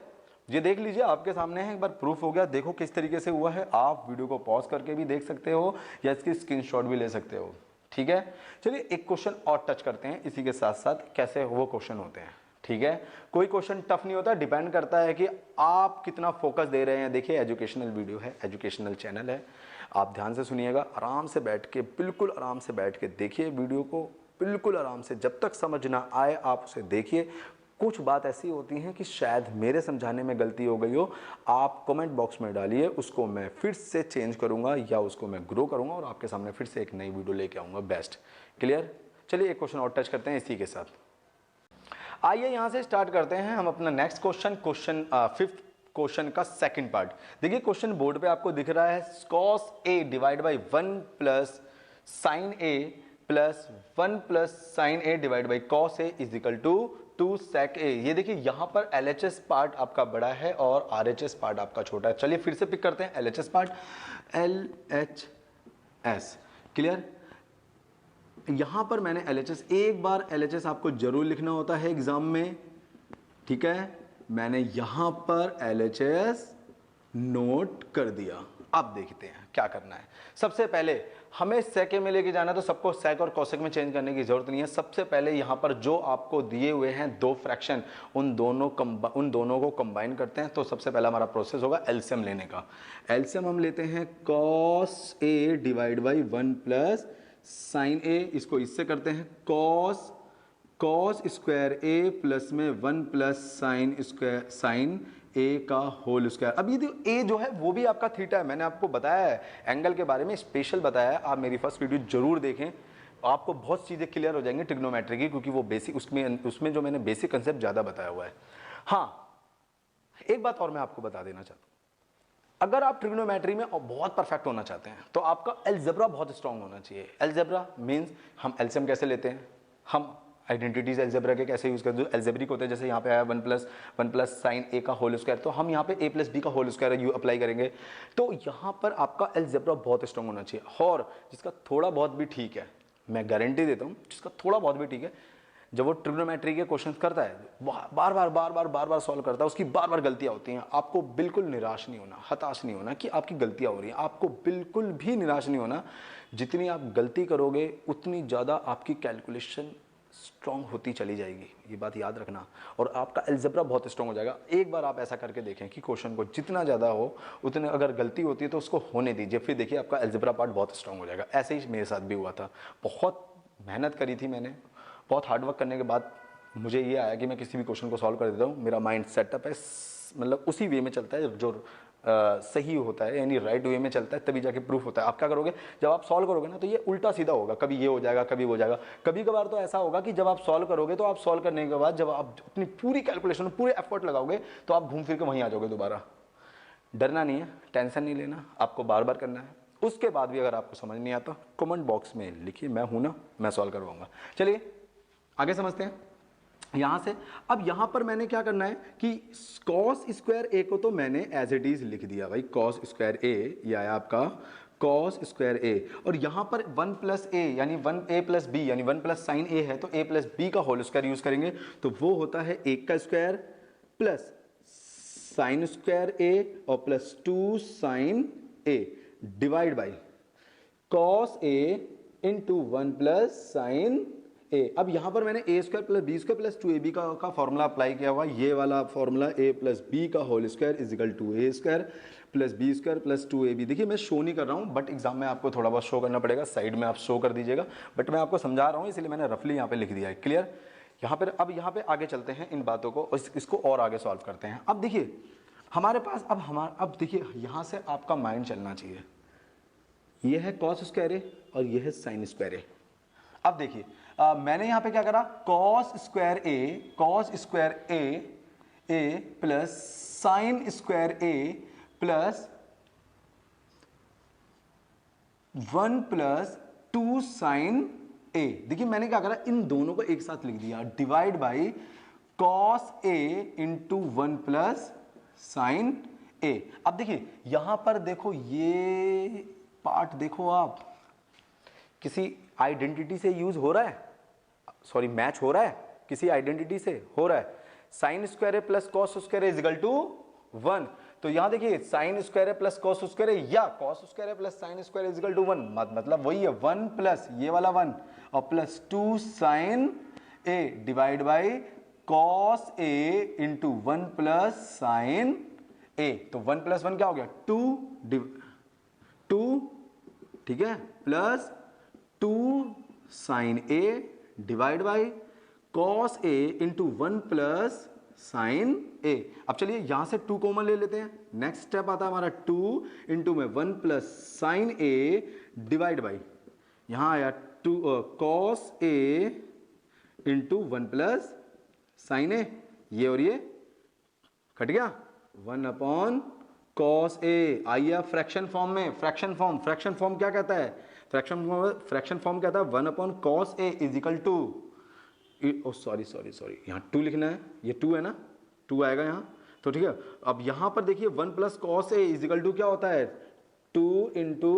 ये देख लीजिए आपके सामने है, एक बार प्रूफ हो गया। देखो किस तरीके से हुआ है, आप वीडियो को पॉज करके भी देख सकते हो या इसकी स्क्रीनशॉट भी ले सकते हो। ठीक है, चलिए एक क्वेश्चन और टच करते हैं इसी के साथ साथ कैसे वो क्वेश्चन होते हैं। ठीक है, कोई क्वेश्चन टफ नहीं होता, डिपेंड करता है कि आप कितना फोकस दे रहे हैं। देखिए एजुकेशनल वीडियो है, एजुकेशनल चैनल है, आप ध्यान से सुनिएगा, आराम से बैठ के, बिल्कुल आराम से बैठ के देखिए वीडियो को, बिल्कुल आराम से, जब तक समझ ना आए आप उसे देखिए। कुछ बात ऐसी होती हैं कि शायद मेरे समझाने में गलती हो गई हो, आप कमेंट बॉक्स में डालिए, उसको मैं फिर से चेंज करूंगा या उसको मैं ग्रो करूंगा और आपके सामने फिर से एक नई वीडियो लेके आऊंगा बेस्ट। क्लियर? चलिए एक क्वेश्चन और टच करते हैं इसी के साथ। आइए यहां से स्टार्ट करते हैं हम अपना नेक्स्ट क्वेश्चन, फिफ्थ क्वेश्चन का सेकंड पार्ट। देखिए क्वेश्चन बोर्ड पे आपको दिख रहा है, cos a divide by 1 plus sine a plus 1 plus sine a divide by cos a is equal to 2 sec a। ये देखिए यहां पर LHS पार्ट आपका बड़ा है और RHS पार्ट आपका छोटा है। चलिए फिर से पिक करते हैं LHS पार्ट, LHS। क्लियर? यहां पर मैंने LHS, एक बार LHS आपको जरूर लिखना होता है एग्जाम में। ठीक है, मैंने यहां पर LHS नोट कर दिया। अब देखते हैं क्या करना है। सबसे पहले हमें सेक में लेके जाना है, तो सबको सेक और कोसेक में चेंज करने की जरूरत नहीं है। सबसे पहले यहां पर जो आपको दिए हुए हैं दो फ्रैक्शन, उन दोनों को कंबाइन करते हैं। तो सबसे पहला हमारा प्रोसेस होगा एलसीएम लेने का। एलसीएम हम लेते हैं cos a divide by 1 plus sine a, इसको इससे करते हैं cos स्क्वायर a प्लस में 1 प्लस साइन a का होल स्क्वायर। अब ये a जो है वो भी आपका थीटा है, मैंने आपको बताया है एंगल के बारे में, स्पेशल बताया है। आप मेरी फर्स्ट वीडियो जरूर देखें, आपको बहुत चीजें क्लियर हो जाएंगी ट्रिग्नोमेट्री की, क्योंकि वो बेसिक उसमें जो मैंने बेसिक कंसेप्ट ज्यादा बताया हुआ है। हाँ, एक बात और मैं आपको बता देना चाहता हूं, अगर आप ट्रिग्नोमेट्री में बहुत परफेक्ट होना चाहते हैं तो आपका अलजेब्रा बहुत स्ट्रांग होना चाहिए। अलजेब्रा मींस हम एलसीएम कैसे लेते हैं, हम आइडेंटिटीज अलजेब्रा के कैसे यूज करते हैं, अलजेब्रिक होते हैं। जैसे यहाँ पे आया 1 प्लस साइन ए का होल स्क्वायर, तो हम यहाँ पे a प्लस बी का होल स्क्वायर यू अप्लाई करेंगे। तो यहाँ पर आपका अलजेब्रा बहुत स्ट्रांग होना चाहिए। और जिसका थोड़ा बहुत भी ठीक है, मैं गारंटी देता हूँ, जिसका थोड़ा बहुत भी ठीक है, जब वो ट्रिग्नोमेट्री के क्वेश्चंस करता है, बार बार सॉल्व करता है, उसकी बार बार गलतियां होती हैं, आपको बिल्कुल निराश नहीं होना, हताश नहीं होना कि आपकी गलतियां हो रही हैं। आपको बिल्कुल भी निराश नहीं होना। जितनी आप गलती करोगे उतनी ज़्यादा आपकी कैलकुलेशन स्ट्रांग होती चली जाएगी, ये बात याद रखना। और आपका अलजेब्रा बहुत स्ट्रांग हो जाएगा। एक बार आप ऐसा करके देखें कि क्वेश्चन को जितना ज़्यादा हो उतने, अगर गलती होती है तो उसको होने दीजिए, फिर देखिए आपका अलजेब्रा पार्ट बहुत स्ट्रांग हो जाएगा। ऐसे ही मेरे साथ भी हुआ था, बहुत मेहनत करी थी मैंने, बहुत हार्डवर्क करने के बाद मुझे ये आया कि मैं किसी भी क्वेश्चन को सॉल्व कर देता हूँ। मेरा माइंड सेटअप है, मतलब उसी वे में चलता है जो सही होता है, यानी राइट वे में चलता है, तभी जाके प्रूफ होता है। आप क्या करोगे, जब आप सॉल्व करोगे ना, तो ये उल्टा सीधा होगा, कभी ये हो जाएगा, कभी वो हो जाएगा। कभी कभार तो ऐसा होगा कि जब आप सॉल्व करोगे तो आप सॉल्व करने के बाद जब आप अपनी पूरी कैलकुलेशन, पूरे एफर्ट लगाओगे, तो आप घूम फिर के वहीं आ जाओगे दोबारा। डरना नहीं है, टेंशन नहीं लेना, आपको बार बार करना है। उसके बाद भी अगर आपको समझ नहीं आता, कमेंट बॉक्स में लिखिए, मैं हूं ना, मैं सॉल्व करवाऊंगा। चलिए आगे समझते हैं यहां से। अब यहां पर मैंने क्या करना है कि cos स्क्वायर a को तो मैंने एज इट इज लिख दिया भाई, cos स्क्वायर a, ये आया आपका cos स्क्वायर a। और यहां पर 1 प्लस a यानी 1a प्लस b यानी 1 प्लस साइन a है, तो a प्लस b का होल स्क्वायर यूज करेंगे, तो वो होता है 1 का square plus sine square a और plus 2 sine a divide by cos a into 1 plus sine A. अब यहां पर मैंने A square plus B square plus 2ab का फॉर्मूला अप्लाई किया हुआ, ये वाला फॉर्मूला a प्लस बी का whole square is equal to A square plus B square plus 2ab। देखिए मैं शो नहीं कर रहा हूं, बट एग्जाम में आपको थोड़ा बहुत शो करना पड़ेगा, साइड में आप शो कर दीजिएगा, बट मैं आपको समझा रहा हूं इसलिए मैंने रफली यहाँ पे लिख दिया है। क्लियर? यहाँ पर अब यहाँ पे आगे चलते हैं इन बातों को, इसको और आगे सॉल्व करते हैं। अब देखिए हमारे पास अब देखिए यहाँ से आपका माइंड चलना चाहिए, ये है cos स्क्वायर ए और ये है साइन स्क्वायर ए। अब देखिए मैंने यहां पे क्या करा, cos square A A plus sine square A plus 1 plus 2 sine ए। देखिए मैंने क्या करा, इन दोनों को एक साथ लिख दिया, divide by cos A into 1 plus sine A. अब देखिए यहां पर देखो, ये पार्ट देखो आप, किसी आइडेंटिटी से यूज हो रहा है, सॉरी मैच हो रहा है, किसी आइडेंटिटी से हो रहा है। Sine square A plus cos square A is equal to 1। तो यहां देखिए sine square A plus cos square A या cos square A plus sine square A is equal to 1, मतलब वही है 1 प्लस ये वाला 1 और plus 2 sine A divide by cos A into 1 plus sine A. तो 1 प्लस 1 क्या हो गया 2, ठीक है, plus 2 sine A divide by cos A into 1 plus sine A. अब चलिए यहां से 2 कॉमन ले लेते हैं। नेक्स्ट स्टेप आता है हमारा 2 इंटू में 1 plus sine A divide by, यहां आया 2 cos A into 1 plus sine ए, ये और ये कट गया, 1 अपॉन कॉस ए। आइए फ्रैक्शन फॉर्म में, फ्रैक्शन फॉर्म क्या कहता है, फ्रैक्शन फॉर्म कहता है 1 upon cos A is equal to, sorry यहाँ 2 लिखना है, ये 2 है ना, 2 आएगा यहाँ, तो ठीक है। अब यहाँ पर देखिए 1 plus cos A is equal to क्या होता है 2 इंटू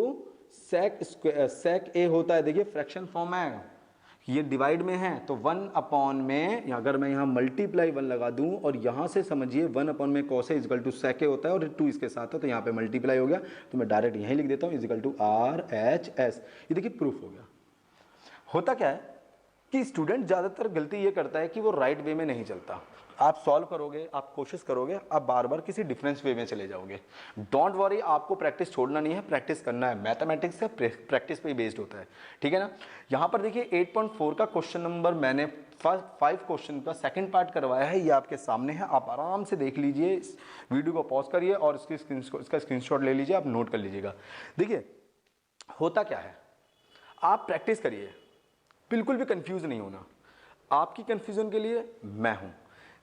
सेक ए होता है। देखिए फ्रैक्शन फॉर्म है, ये डिवाइड में है, तो 1 अपॉन में अगर मैं यहाँ मल्टीप्लाई 1 लगा दूं और यहाँ से समझिए 1 अपॉन में कॉस ए इजिकल टू सेक ए होता है और 2 इसके साथ है, तो यहाँ पे मल्टीप्लाई हो गया, तो मैं डायरेक्ट यहीं लिख देता हूँ is equal to R H S. ये देखिए प्रूफ हो गया। होता क्या है कि स्टूडेंट ज़्यादातर गलती ये करता है कि वो राइट वे में नहीं चलता। आप सॉल्व करोगे, आप कोशिश करोगे, आप बार बार किसी डिफरेंस वे में चले जाओगे। डोंट वरी, आपको प्रैक्टिस छोड़ना नहीं है, प्रैक्टिस करना है। मैथमेटिक्स से प्रैक्टिस पे ही बेस्ड होता है, ठीक है ना। यहाँ पर देखिए 8.4 का क्वेश्चन नंबर मैंने 5 क्वेश्चन का सेकंड पार्ट करवाया है, ये आपके सामने है, आप आराम से देख लीजिए, इस वीडियो को पॉज करिए और इसका स्क्रीनशॉट ले लीजिए, आप नोट कर लीजिएगा। देखिए होता क्या है, आप प्रैक्टिस करिए, बिल्कुल भी कंफ्यूज नहीं होना। आपकी कंफ्यूजन के लिए मैं हूं।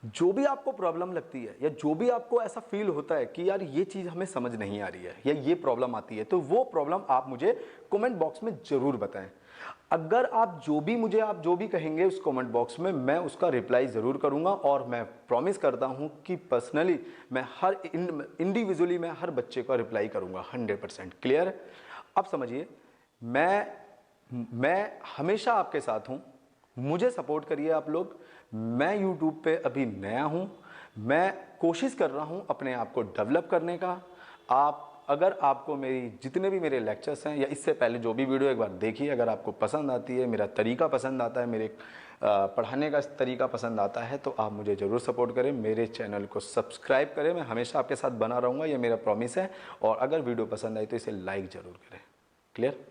जो भी आपको प्रॉब्लम लगती है या जो भी आपको ऐसा फील होता है कि यार ये चीज हमें समझ नहीं आ रही है या ये प्रॉब्लम आती है, तो वो प्रॉब्लम आप मुझे कमेंट बॉक्स में जरूर बताएं। अगर आप जो भी कहेंगे उस कमेंट बॉक्स में, मैं उसका रिप्लाई जरूर करूंगा और मैं प्रॉमिस करता हूं कि पर्सनली मैं हर इंडिविजुअली मैं हर बच्चे का रिप्लाई करूंगा 100%। क्लियर? अब समझिए, मैं हमेशा आपके साथ हूं, मुझे सपोर्ट करिए आप लोग। मैं YouTube पे अभी नया हूं, मैं कोशिश कर रहा हूं अपने आप को डेवलप करने का। अगर आपको जितने भी मेरे लेक्चर्स हैं या इससे पहले जो भी वीडियो एक बार देखिए, अगर आपको पसंद आती है, मेरा तरीका पसंद आता है, मेरे पढ़ाने का तरीका पसंद आता है, तो आप मुझे ज़रूर सपोर्ट करें, मेरे चैनल को सब्सक्राइब करें। मैं हमेशा आपके साथ बना रहूँगा, ये मेरा प्रॉमिस है। और अगर वीडियो पसंद आई तो इसे लाइक ज़रूर करें। क्लियर?